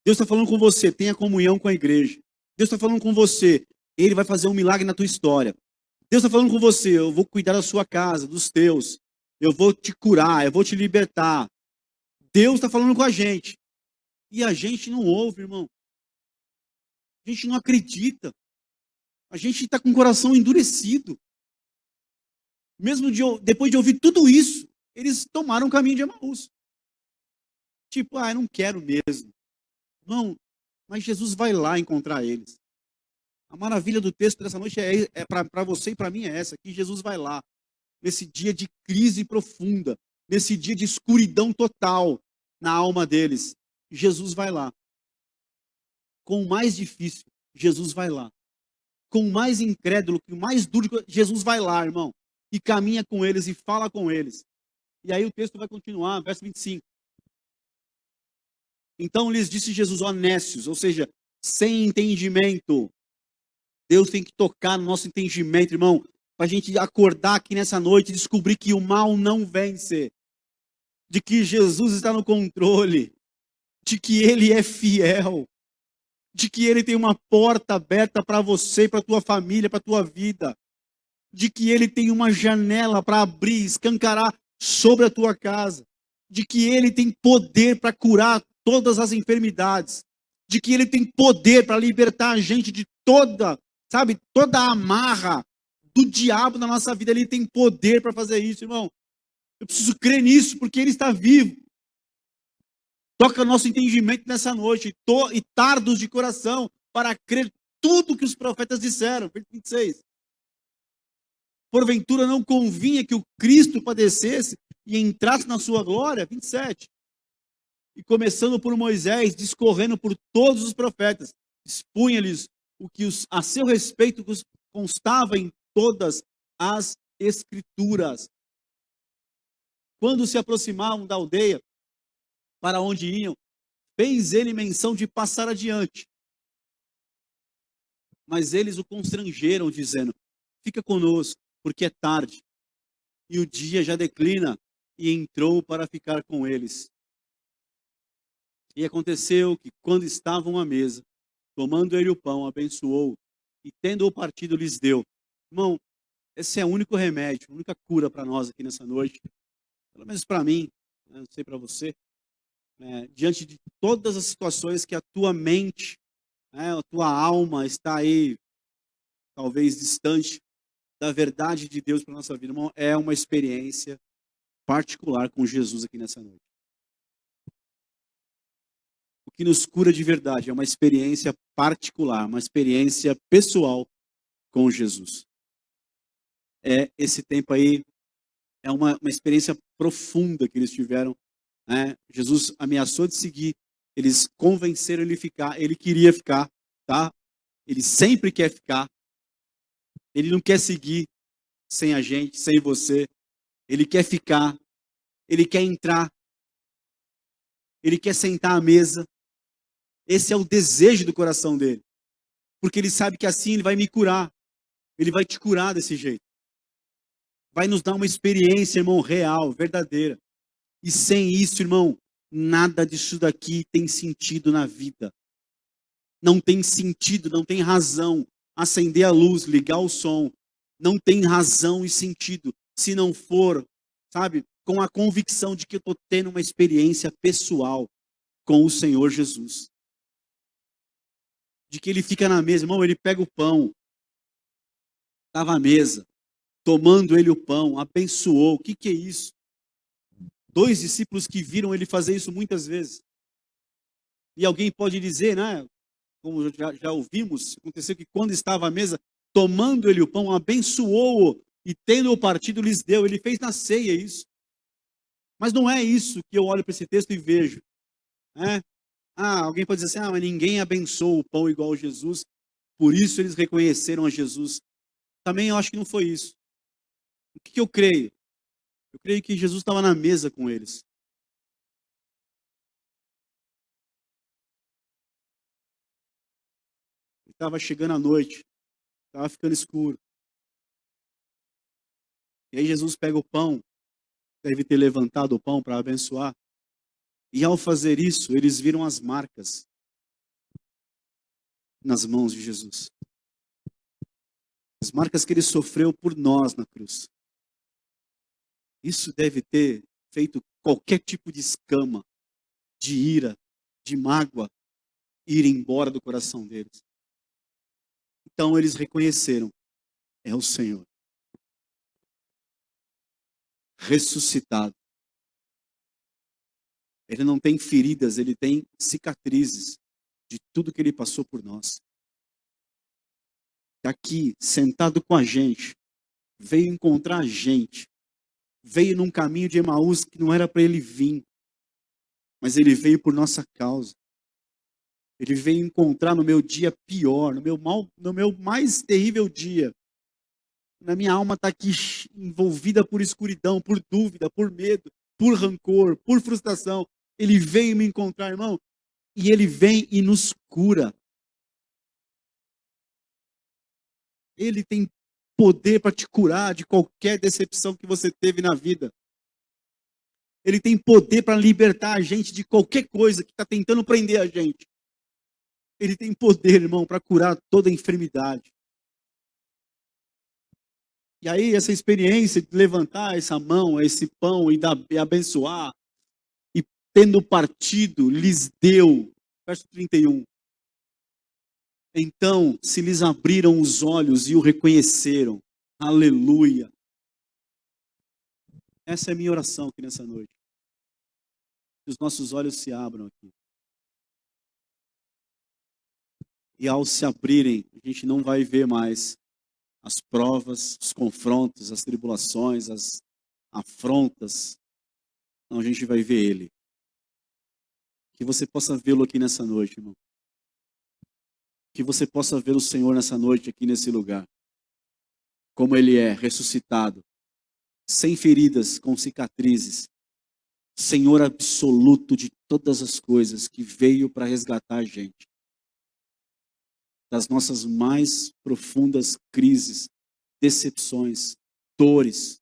Deus está falando com você, tenha comunhão com a igreja. Deus está falando com você, Ele vai fazer um milagre na tua história. Deus está falando com você, eu vou cuidar da sua casa, dos teus. Eu vou te curar, eu vou te libertar. Deus está falando com a gente. E a gente não ouve, irmão. A gente não acredita. A gente está com o coração endurecido. Mesmo depois de ouvir tudo isso, eles tomaram o caminho de Emaús. Tipo, eu não quero mesmo. Não, mas Jesus vai lá encontrar eles. A maravilha do texto dessa noite para você e para mim é essa, que Jesus vai lá, nesse dia de crise profunda, nesse dia de escuridão total na alma deles. Jesus vai lá. Com o mais difícil, Jesus vai lá. Com o mais incrédulo, com o mais duro, Jesus vai lá, irmão. E caminha com eles e fala com eles. E aí o texto vai continuar, verso 25. Então lhes disse Jesus, honestos, ou seja, sem entendimento. Deus tem que tocar no nosso entendimento, irmão, para a gente acordar aqui nessa noite e descobrir que o mal não vence, de que Jesus está no controle, de que Ele é fiel, de que Ele tem uma porta aberta para você, para a tua família, para a tua vida, de que Ele tem uma janela para abrir, escancarar sobre a tua casa, de que Ele tem poder para curar todas as enfermidades, de que Ele tem poder para libertar a gente de toda a amarra do diabo na nossa vida. Ele tem poder para fazer isso, irmão. Eu preciso crer nisso, porque Ele está vivo. Toca nosso entendimento nessa noite, e tardos de coração, para crer tudo que os profetas disseram. Versículo 26. Porventura não convinha que o Cristo padecesse e entrasse na sua glória? 27. E começando por Moisés, discorrendo por todos os profetas, expunha-lhes o que a seu respeito constava em todas as Escrituras. Quando se aproximavam da aldeia, para onde iam, fez ele menção de passar adiante. Mas eles o constrangeram, dizendo, fica conosco, porque é tarde, e o dia já declina, e entrou para ficar com eles. E aconteceu que, quando estavam à mesa, tomando ele o pão, abençoou, e tendo-o partido, lhes deu. Irmão, esse é o único remédio, a única cura para nós aqui nessa noite, pelo menos para mim, né, não sei para você, diante de todas as situações que a tua mente, a tua alma está aí, talvez distante da verdade de Deus para a nossa vida, irmão, é uma experiência particular com Jesus aqui nessa noite. O que nos cura de verdade é uma experiência particular, uma experiência pessoal com Jesus. Esse tempo aí é uma experiência profunda que eles tiveram. Né? Jesus ameaçou de seguir, eles convenceram ele a ficar, ele queria ficar, tá? Ele sempre quer ficar. Ele não quer seguir sem a gente, sem você. Ele quer ficar, ele quer entrar, ele quer sentar à mesa. Esse é o desejo do coração dele. Porque ele sabe que assim ele vai me curar. Ele vai te curar desse jeito. Vai nos dar uma experiência, irmão, real, verdadeira. E sem isso, irmão, nada disso daqui tem sentido na vida. Não tem sentido, não tem razão. Acender a luz, ligar o som, não tem razão e sentido se não for, sabe, com a convicção de que eu estou tendo uma experiência pessoal com o Senhor Jesus. De que ele fica na mesa, irmão, ele pega o pão, estava à mesa, tomando ele o pão, abençoou. O que é isso? 2 discípulos que viram ele fazer isso muitas vezes. E alguém pode dizer, né, como já ouvimos, aconteceu que quando estava à mesa, tomando ele o pão, abençoou-o e tendo o partido lhes deu. Ele fez na ceia isso. Mas não é isso que eu olho para esse texto e vejo. Né? Alguém pode dizer assim, mas ninguém abençoou o pão igual a Jesus, por isso eles reconheceram a Jesus. Também eu acho que não foi isso. O que eu creio? Eu creio que Jesus estava na mesa com eles. Estava chegando a noite, estava ficando escuro. E aí Jesus pega o pão, deve ter levantado o pão para abençoar. E ao fazer isso, eles viram as marcas nas mãos de Jesus. As marcas que ele sofreu por nós na cruz. Isso deve ter feito qualquer tipo de escama, de ira, de mágoa, ir embora do coração deles. Então eles reconheceram, é o Senhor. Ressuscitado. Ele não tem feridas, ele tem cicatrizes de tudo que ele passou por nós. Aqui, sentado com a gente, veio encontrar a gente, veio num caminho de Emaús que não era para ele vir, mas ele veio por nossa causa. Ele veio encontrar no meu dia pior, no meu mais terrível dia. Na minha alma está aqui envolvida por escuridão, por dúvida, por medo, por rancor, por frustração. Ele veio me encontrar, irmão, e ele vem e nos cura. Ele tem poder para te curar de qualquer decepção que você teve na vida. Ele tem poder para libertar a gente de qualquer coisa que está tentando prender a gente. Ele tem poder, irmão, para curar toda enfermidade. E aí, essa experiência de levantar essa mão, esse pão e abençoar, e tendo partido, lhes deu. Verso 31. Então se lhes abriram os olhos e o reconheceram. Aleluia. Essa é a minha oração aqui nessa noite. Que os nossos olhos se abram aqui. E ao se abrirem, a gente não vai ver mais as provas, os confrontos, as tribulações, as afrontas. Não, a gente vai ver Ele. Que você possa vê-lo aqui nessa noite, irmão. Que você possa ver o Senhor nessa noite aqui nesse lugar. Como Ele é, ressuscitado. Sem feridas, com cicatrizes. Senhor absoluto de todas as coisas, que veio para resgatar a gente das nossas mais profundas crises, decepções, dores.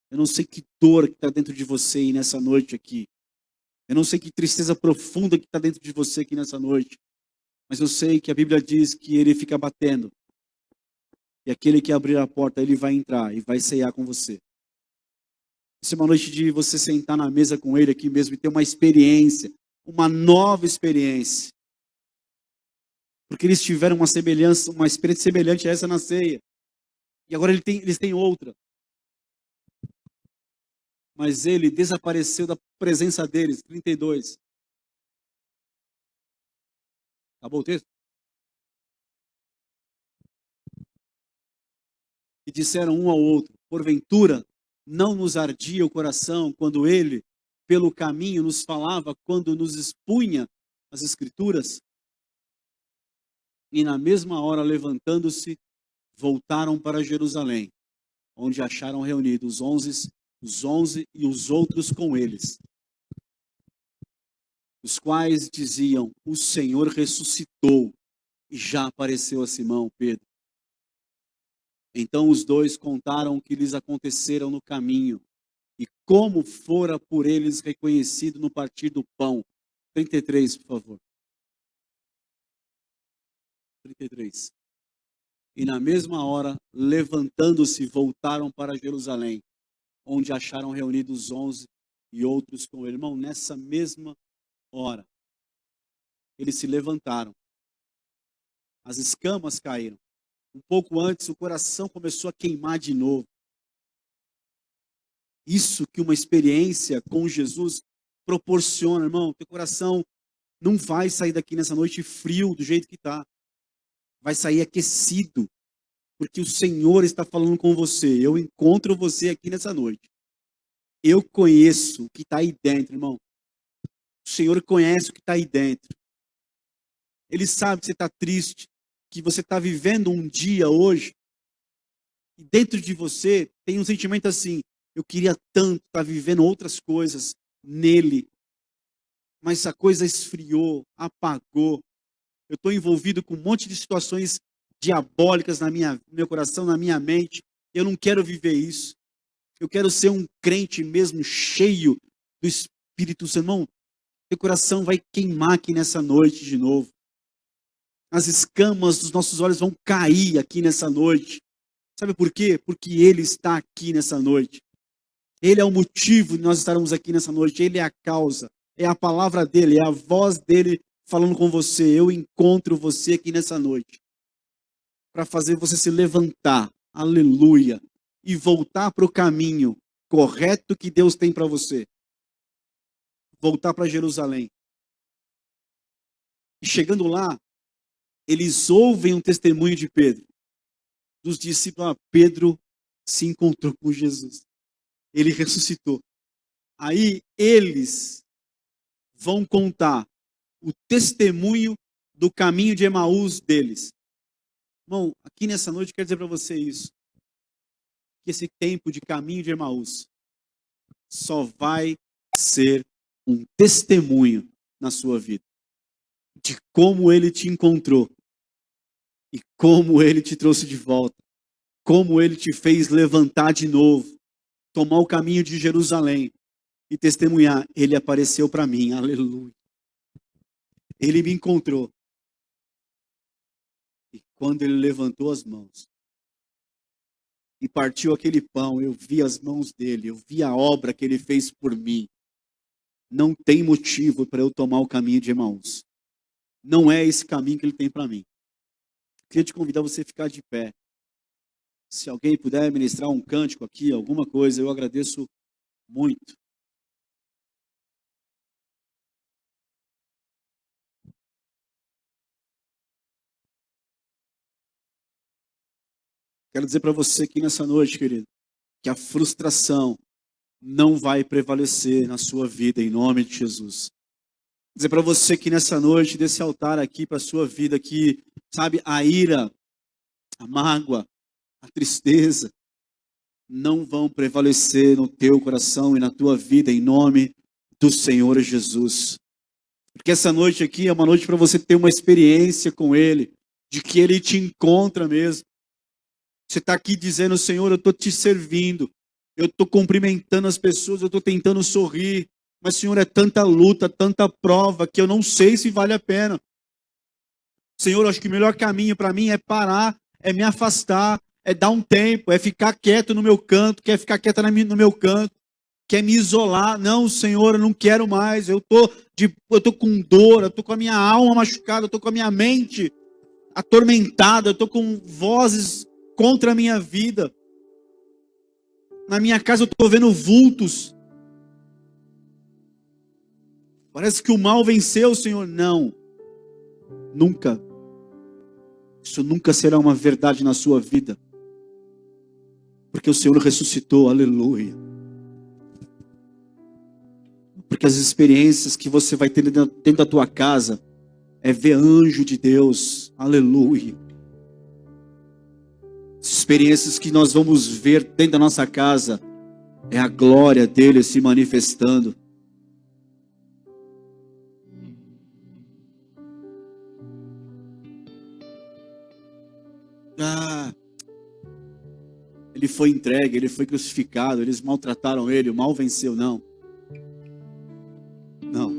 Eu não sei que dor que está dentro de você aí nessa noite aqui. Eu não sei que tristeza profunda que está dentro de você aqui nessa noite. Mas eu sei que a Bíblia diz que ele fica batendo. E aquele que abrir a porta, ele vai entrar e vai ceiar com você. Essa é uma noite de você sentar na mesa com ele aqui mesmo e ter uma experiência, uma nova experiência. Porque eles tiveram uma semelhança, uma experiência semelhante a essa na ceia. E agora eles têm outra. Mas ele desapareceu da presença deles. 32. Acabou o texto? E disseram um ao outro: porventura, não nos ardia o coração quando ele, pelo caminho, nos falava, quando nos expunha as Escrituras? E na mesma hora, levantando-se, voltaram para Jerusalém, onde acharam reunidos os 11 e os outros com eles, os quais diziam: o Senhor ressuscitou e já apareceu a Simão Pedro. Então os dois contaram o que lhes aconteceram no caminho e como fora por eles reconhecido no partir do pão. 33, por favor. 33. E na mesma hora, levantando-se, voltaram para Jerusalém, onde acharam reunidos os 11 e outros com o irmão. Nessa mesma hora, eles se levantaram. As escamas caíram. Um pouco antes, o coração começou a queimar de novo. Isso que uma experiência com Jesus proporciona, irmão. Teu coração não vai sair daqui nessa noite frio do jeito que está. Vai sair aquecido, porque o Senhor está falando com você. Eu encontro você aqui nessa noite. Eu conheço o que está aí dentro, irmão. O Senhor conhece o que está aí dentro. Ele sabe que você está triste, que você está vivendo um dia hoje, e dentro de você tem um sentimento assim: eu queria tanto estar vivendo outras coisas nele, mas a coisa esfriou, apagou. Eu estou envolvido com um monte de situações diabólicas no meu coração, na minha mente. Eu não quero viver isso. Eu quero ser um crente mesmo, cheio do Espírito Santo. Irmão, teu coração vai queimar aqui nessa noite de novo. As escamas dos nossos olhos vão cair aqui nessa noite. Sabe por quê? Porque Ele está aqui nessa noite. Ele é o motivo de nós estarmos aqui nessa noite. Ele é a causa. É a palavra dEle, é a voz dEle falando com você. Eu encontro você aqui nessa noite para fazer você se levantar. Aleluia. E voltar para o caminho correto que Deus tem para você. Voltar para Jerusalém. E chegando lá, eles ouvem um testemunho de Pedro. Dos discípulos, Pedro se encontrou com Jesus. Ele ressuscitou. Aí eles vão contar o testemunho do caminho de Emaús deles. Irmão, aqui nessa noite eu quero dizer para você isso. Que esse tempo de caminho de Emaús só vai ser um testemunho na sua vida. De como ele te encontrou. E como ele te trouxe de volta. Como ele te fez levantar de novo. Tomar o caminho de Jerusalém. E testemunhar. Ele apareceu para mim. Aleluia. Ele me encontrou. E quando ele levantou as mãos. E partiu aquele pão. Eu vi as mãos dele. Eu vi a obra que ele fez por mim. Não tem motivo para eu tomar o caminho de Emaús. Não é esse caminho que ele tem para mim. Queria te convidar a você ficar de pé. Se alguém puder ministrar um cântico aqui, alguma coisa, eu agradeço muito. Quero dizer para você aqui nessa noite, querido, que a frustração não vai prevalecer na sua vida, em nome de Jesus. Dizer para você que nessa noite, desse altar aqui, para a sua vida, que, sabe, a ira, a mágoa, a tristeza, não vão prevalecer no teu coração e na tua vida, em nome do Senhor Jesus. Porque essa noite aqui é uma noite para você ter uma experiência com Ele, de que Ele te encontra mesmo. Você está aqui dizendo: Senhor, eu estou te servindo, eu estou cumprimentando as pessoas, eu estou tentando sorrir, mas, Senhor, é tanta luta, tanta prova, que eu não sei se vale a pena. Senhor, acho que o melhor caminho para mim é parar, é me afastar, é dar um tempo, é ficar quieto no meu canto, quer ficar quieta no meu canto, quer me isolar. Não, Senhor, eu não quero mais. Eu tô com dor, eu tô com a minha alma machucada, eu tô com a minha mente atormentada, eu tô com vozes contra a minha vida. Na minha casa eu tô vendo vultos. Parece que o mal venceu, Senhor. Não, nunca. Isso nunca será uma verdade na sua vida. Porque o Senhor ressuscitou, aleluia. Porque as experiências que você vai ter dentro da tua casa é ver anjo de Deus, aleluia. As experiências que nós vamos ver dentro da nossa casa é a glória dele se manifestando. Ele foi entregue, ele foi crucificado, eles maltrataram ele, o mal venceu. Não. Não.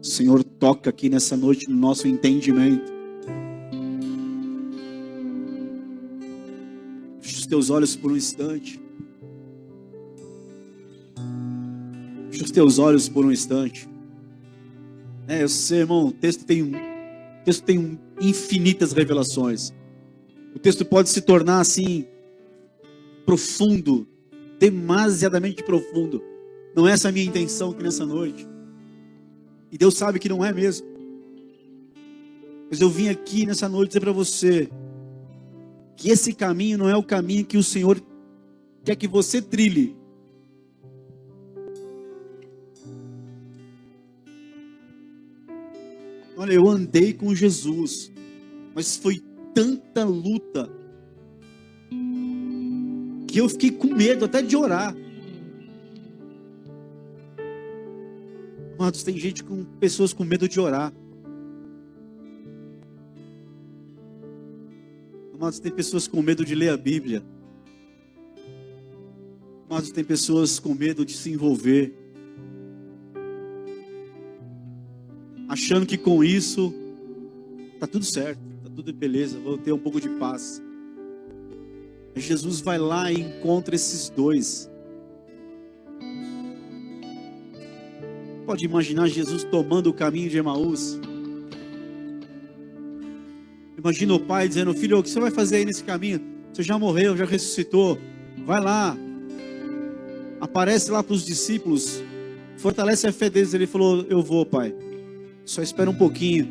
O Senhor toca aqui nessa noite no nosso entendimento. Feche os teus olhos por um instante. Feche os teus olhos por um instante. Eu sei, irmão, o texto tem infinitas revelações. O texto pode se tornar assim, profundo, demasiadamente profundo. Não é essa a minha intenção aqui nessa noite. E Deus sabe que não é mesmo. Mas eu vim aqui nessa noite dizer para você que esse caminho não é o caminho que o Senhor quer que você trilhe. Olha, eu andei com Jesus, mas foi tanta luta que eu fiquei com medo até de orar. Amados, tem pessoas com medo de orar. Amados, tem pessoas com medo de ler a Bíblia. Amados, tem pessoas com medo de se envolver, achando que com isso tá tudo certo, tá tudo beleza, vou ter um pouco de paz. Mas Jesus vai lá e encontra esses dois. Pode imaginar Jesus tomando o caminho de Emaús? Imagina o pai dizendo: filho, o que você vai fazer aí nesse caminho? Você já morreu, já ressuscitou. Vai lá, aparece lá para os discípulos, fortalece a fé deles. Ele falou: eu vou, pai, só espera um pouquinho,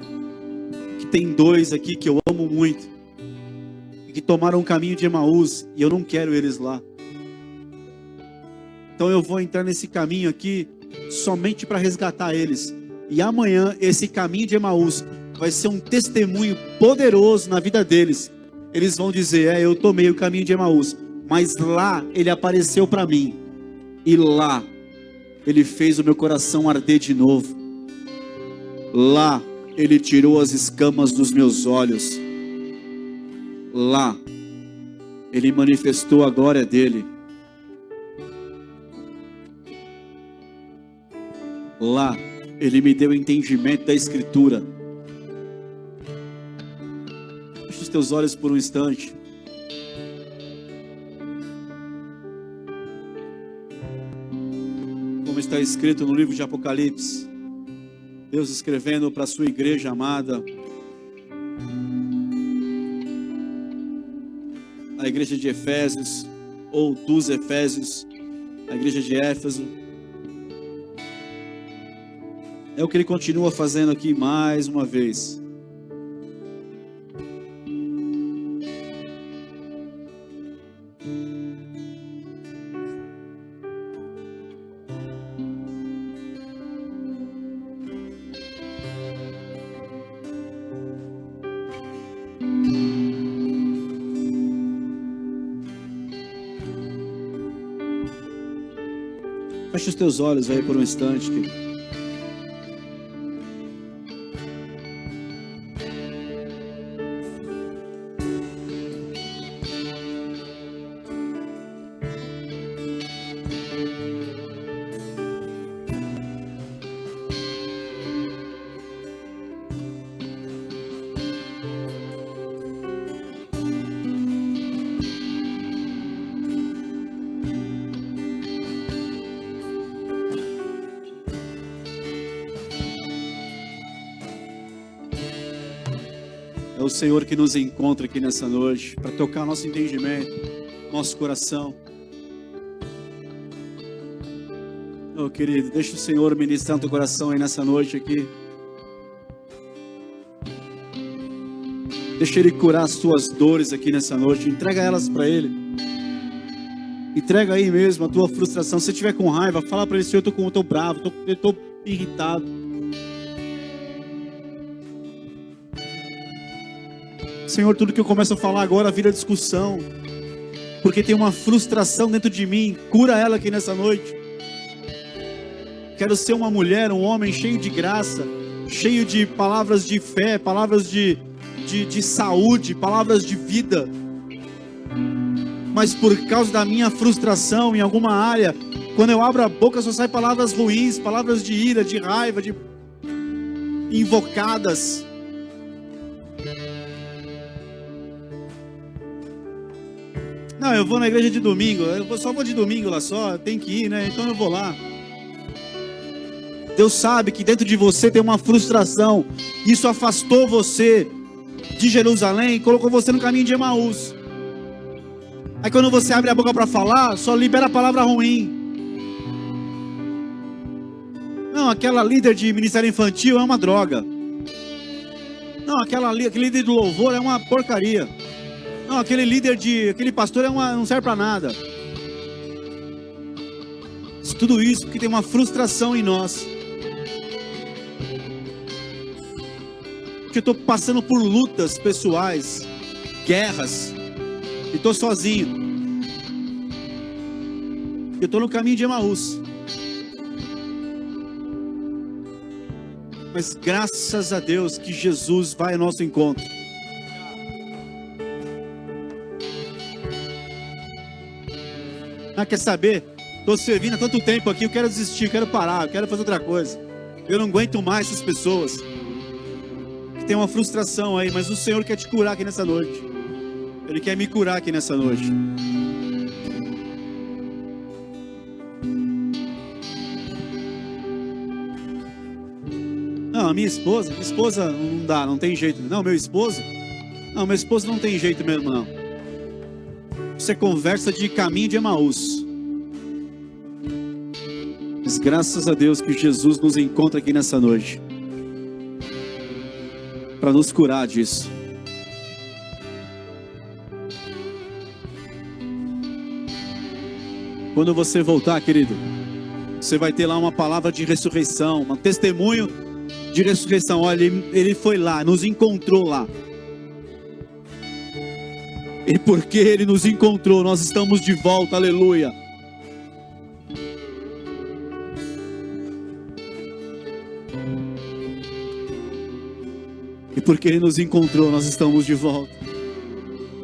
que tem dois aqui que eu amo muito, e que tomaram o caminho de Emaús, e eu não quero eles lá. Então eu vou entrar nesse caminho aqui somente para resgatar eles. E amanhã esse caminho de Emaús vai ser um testemunho poderoso na vida deles. Eles vão dizer: eu tomei o caminho de Emaús, mas lá ele apareceu para mim, e lá ele fez o meu coração arder de novo. Lá ele tirou as escamas dos meus olhos. Lá ele manifestou a glória dele. Lá ele me deu entendimento da Escritura. Feche os teus olhos por um instante. Como está escrito no livro de Apocalipse, Deus escrevendo para a sua igreja amada, a igreja de Efésios, ou dos Efésios, a igreja de Éfeso. É o que ele continua fazendo aqui mais uma vez. Feche os teus olhos aí por um instante, querido. É o Senhor que nos encontra aqui nessa noite, para tocar nosso entendimento, nosso coração. Oh, querido, deixa o Senhor ministrar no teu coração aí nessa noite aqui. Deixa Ele curar as tuas dores aqui nessa noite. Entrega elas para Ele. Entrega aí mesmo a tua frustração. Se você estiver com raiva, fala para Ele: Senhor, eu tô bravo, eu tô irritado. Senhor, tudo que eu começo a falar agora vira discussão, porque tem uma frustração dentro de mim. Cura ela aqui nessa noite. Quero ser uma mulher, um homem cheio de graça, cheio de palavras de fé, palavras de saúde, palavras de vida. Mas por causa da minha frustração em alguma área, quando eu abro a boca só saem palavras ruins, palavras de ira, de raiva, de invocadas. Não, eu vou na igreja de domingo, só vou de domingo lá só, tem que ir, né? Então eu vou lá. Deus sabe que dentro de você tem uma frustração. Isso afastou você de Jerusalém e colocou você no caminho de Emaús. Aí quando você abre a boca para falar, só libera a palavra ruim. Não, aquela líder de ministério infantil é uma droga. Não, aquele líder do louvor é uma porcaria. Não, aquele pastor não serve para nada. Tudo isso porque tem uma frustração em nós. Porque eu estou passando por lutas pessoais, guerras, e estou sozinho. Eu estou no caminho de Emaús. Mas graças a Deus que Jesus vai ao nosso encontro. Ah, quer saber? Estou servindo há tanto tempo aqui, eu quero desistir, eu quero parar, eu quero fazer outra coisa. Eu não aguento mais essas pessoas. Tem uma frustração aí, mas o Senhor quer te curar aqui nessa noite. Ele quer me curar aqui nessa noite. Não, a minha esposa não dá, não tem jeito. Não, meu esposo não tem jeito mesmo não. Isso é conversa de caminho de Emaús. Mas graças a Deus que Jesus nos encontra aqui nessa noite, para nos curar disso. Quando você voltar, querido, você vai ter lá uma palavra de ressurreição, um testemunho de ressurreição. Olha, ele foi lá, nos encontrou lá. E porque Ele nos encontrou, nós estamos de volta, aleluia. E porque Ele nos encontrou, nós estamos de volta.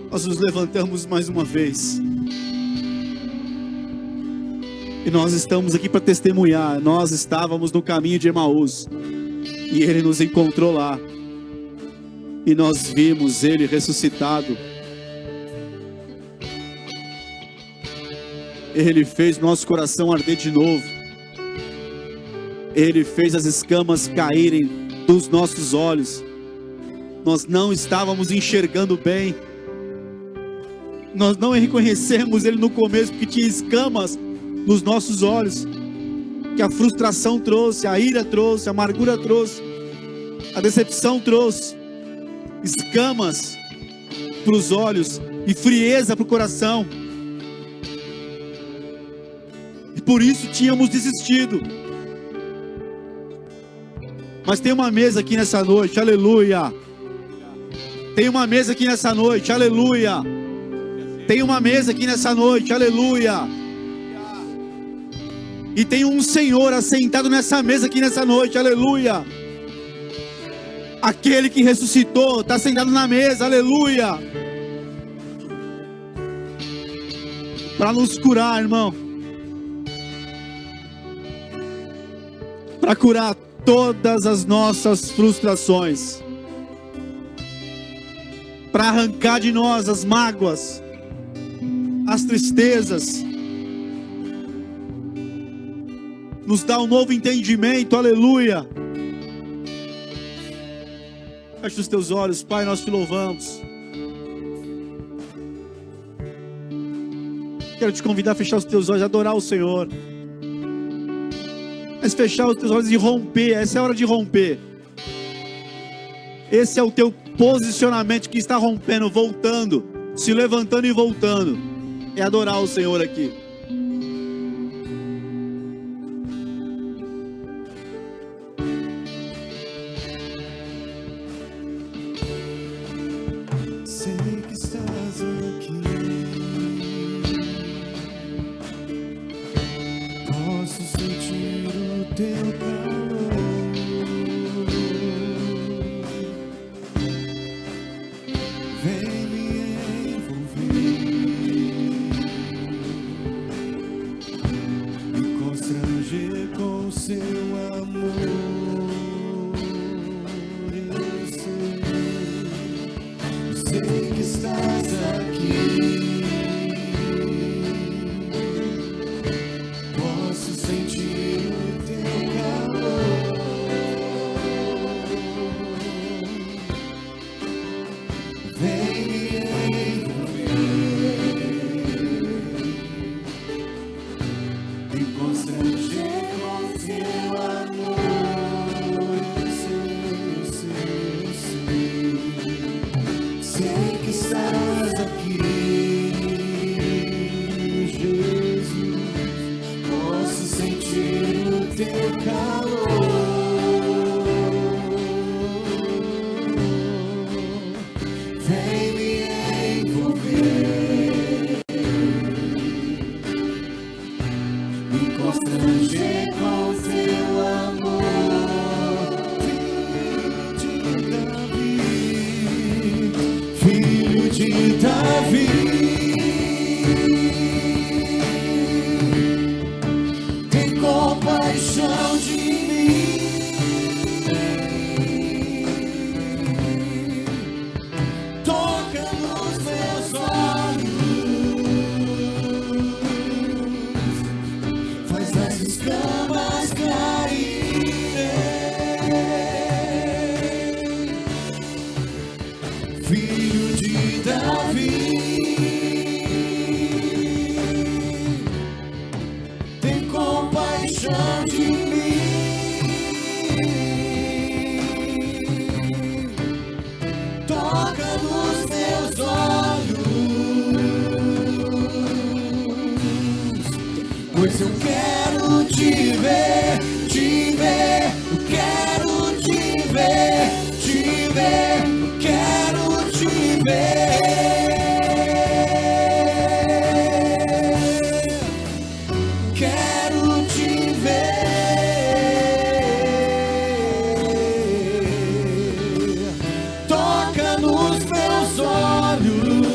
Nós nos levantamos mais uma vez. E nós estamos aqui para testemunhar. Nós estávamos no caminho de Emaús. E Ele nos encontrou lá. E nós vimos Ele ressuscitado. Ele fez nosso coração arder de novo. Ele fez as escamas caírem dos nossos olhos. Nós não estávamos enxergando bem. Nós não reconhecemos Ele no começo, porque tinha escamas nos nossos olhos, que a frustração trouxe, a ira trouxe, a amargura trouxe, a decepção trouxe, escamas para os olhos e frieza para o coração. E por isso tínhamos desistido. Mas tem uma mesa aqui nessa noite, aleluia. Tem uma mesa aqui nessa noite, aleluia. Tem uma mesa aqui nessa noite, aleluia. E tem um Senhor assentado nessa mesa aqui nessa noite, aleluia. Aquele que ressuscitou está sentado na mesa, aleluia. Para nos curar, irmão. Para curar todas as nossas frustrações. Para arrancar de nós as mágoas, as tristezas. Nos dá um novo entendimento, aleluia. Feche os teus olhos, Pai, nós te louvamos. Quero te convidar a fechar os teus olhos, adorar o Senhor. Mas fechar os teus olhos e romper, essa é a hora de romper. Esse é o teu posicionamento que está rompendo, voltando, se levantando e voltando. É adorar o Senhor aqui. Sei que estás aqui. Posso sentir o teu calor. Vem me envolver, me constranger com seu amor. Eu sei que estás aqui. Posso sentir o teu calor. Vem me envolver, me constranger com teu amor. Eu sei. Sei que estás aqui, Jesus. Posso sentir o teu calor. Vem me envolver, me constranger com teu amor. Filho de Davi, tem compaixão de mim. Toca nos meus olhos, faz as escamas caírem. Filho de Davi, tem compaixão de mim. Toca nos meus olhos, pois eu quero te ver, te ver. Eu quero te ver, te ver. Eu quero te ver. Quero te ver. Toca nos meus olhos,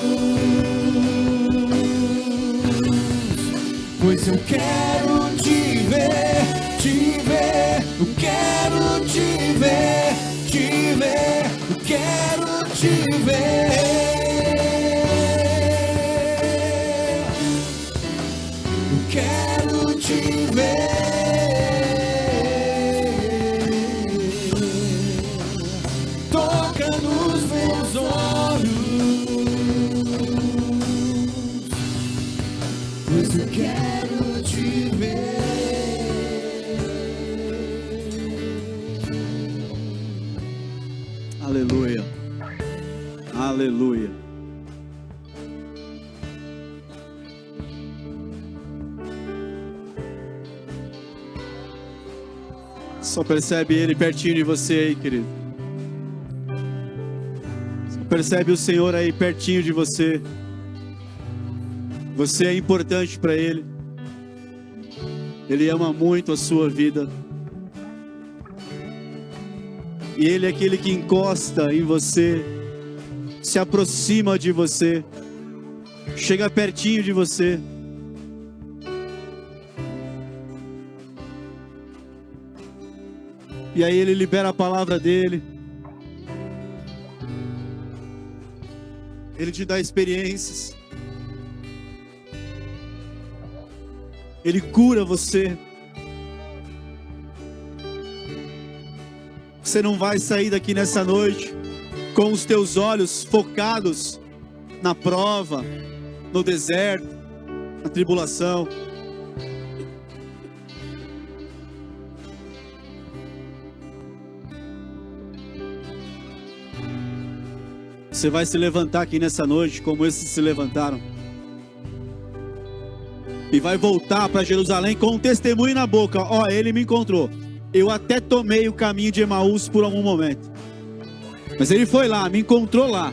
pois eu quero te ver, te ver. Eu quero te ver, te ver. Eu quero te ver. Eu quero te ver. Toca nos meus olhos, pois eu quero te ver. Aleluia. Aleluia. Só percebe Ele pertinho de você aí, querido. Só percebe o Senhor aí pertinho de você. Você é importante para Ele. Ele ama muito a sua vida. E Ele é aquele que encosta em você, se aproxima de você, chega pertinho de você. E aí Ele libera a palavra dEle. Ele te dá experiências. Ele cura você. Você não vai sair daqui nessa noite com os teus olhos focados na prova, no deserto, na tribulação. Você vai se levantar aqui nessa noite como esses se levantaram. E vai voltar para Jerusalém com um testemunho na boca. Ó, ele me encontrou. Eu até tomei o caminho de Emaús por algum momento. Mas ele foi lá, me encontrou lá.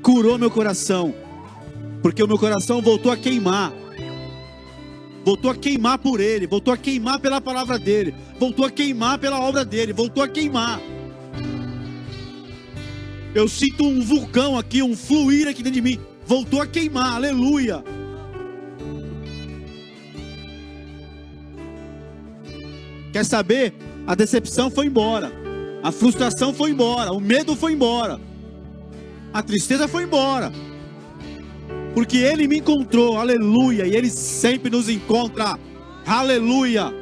Curou meu coração. Porque o meu coração voltou a queimar. Voltou a queimar por ele. Voltou a queimar pela palavra dele. Voltou a queimar pela obra dele. Voltou a queimar. Eu sinto um vulcão aqui, um fluir aqui dentro de mim. Voltou a queimar, aleluia. Quer saber? A decepção foi embora. A frustração foi embora. O medo foi embora. A tristeza foi embora. Porque ele me encontrou, aleluia. E ele sempre nos encontra, aleluia.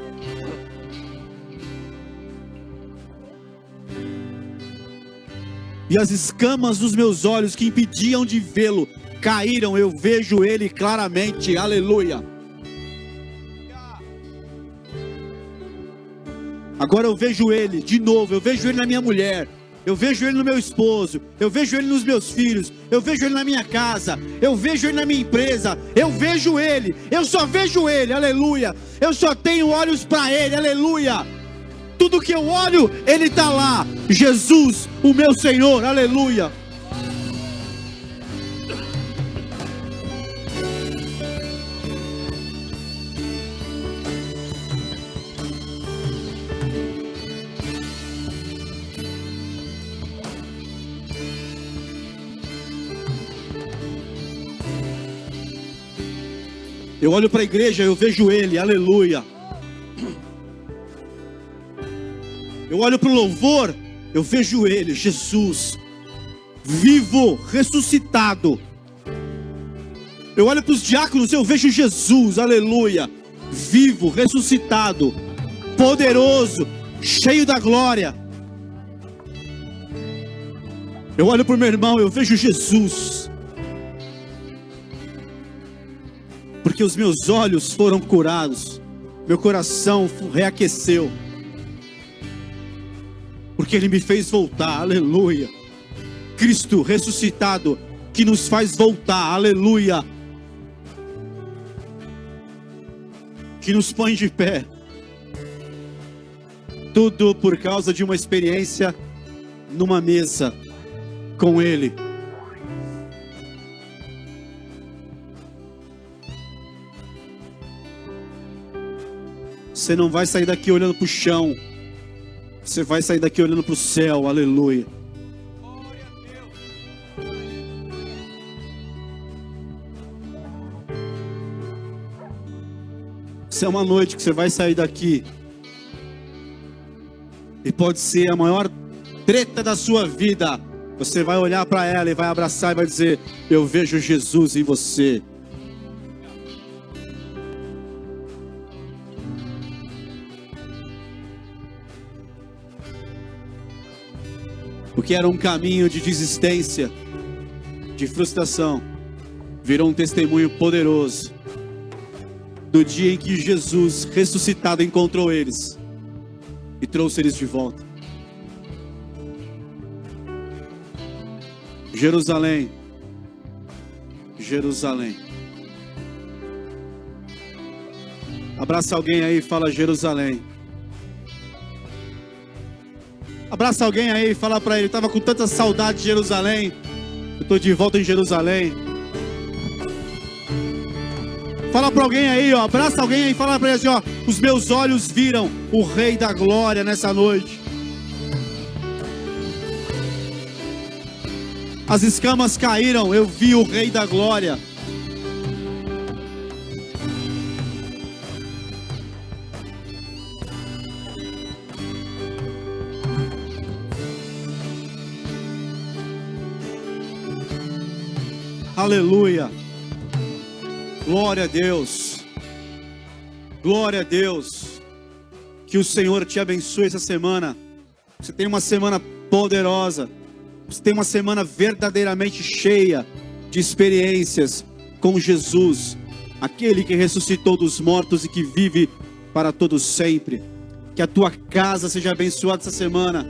E as escamas dos meus olhos que impediam de vê-lo caíram, eu vejo ele claramente, aleluia. Agora eu vejo ele de novo, eu vejo ele na minha mulher, eu vejo ele no meu esposo, eu vejo ele nos meus filhos, eu vejo ele na minha casa, eu vejo ele na minha empresa, eu vejo ele, eu só vejo ele, aleluia. Eu só tenho olhos para ele, aleluia. Tudo que eu olho, ele está lá. Jesus, o meu Senhor, aleluia. Eu olho para a igreja, eu vejo ele, aleluia. Eu olho para o louvor, eu vejo ele, Jesus, vivo, ressuscitado. Eu olho para os diáconos, eu vejo Jesus, aleluia, vivo, ressuscitado, poderoso, cheio da glória. Eu olho para o meu irmão, eu vejo Jesus, porque os meus olhos foram curados, meu coração reaqueceu. Porque ele me fez voltar, aleluia. Cristo ressuscitado, que nos faz voltar, aleluia. Que nos põe de pé. Tudo por causa de uma experiência numa mesa com ele. Você não vai sair daqui olhando para o chão. Você vai sair daqui olhando para o céu, aleluia. Isso é uma noite que você vai sair daqui. E pode ser a maior treta da sua vida. Você vai olhar para ela e vai abraçar e vai dizer: eu vejo Jesus em você. O que era um caminho de desistência, de frustração, virou um testemunho poderoso do dia em que Jesus ressuscitado encontrou eles e trouxe eles de volta. Jerusalém, Jerusalém. Abraça alguém aí e fala: Jerusalém. Abraça alguém aí e fala para ele: estava com tanta saudade de Jerusalém, eu estou de volta em Jerusalém. Fala para alguém aí, ó, abraça alguém aí e fala para ele assim, ó: os meus olhos viram o Rei da Glória nessa noite. As escamas caíram, eu vi o Rei da Glória. Aleluia. Glória a Deus. Glória a Deus. Que o Senhor te abençoe essa semana. Você tem uma semana poderosa. você tenha uma semana verdadeiramente cheia de experiências com Jesus, aquele que ressuscitou dos mortos e que vive para todos sempre. Que a tua casa seja abençoada essa semana.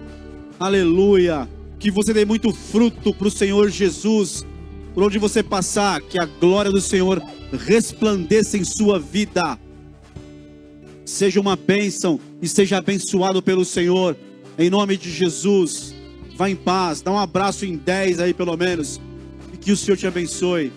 Aleluia. Que você dê muito fruto para o Senhor Jesus. Por onde você passar, que a glória do Senhor resplandeça em sua vida. Seja uma bênção e seja abençoado pelo Senhor. Em nome de Jesus. Vá em paz. Dá um abraço em 10 aí pelo menos. E que o Senhor te abençoe.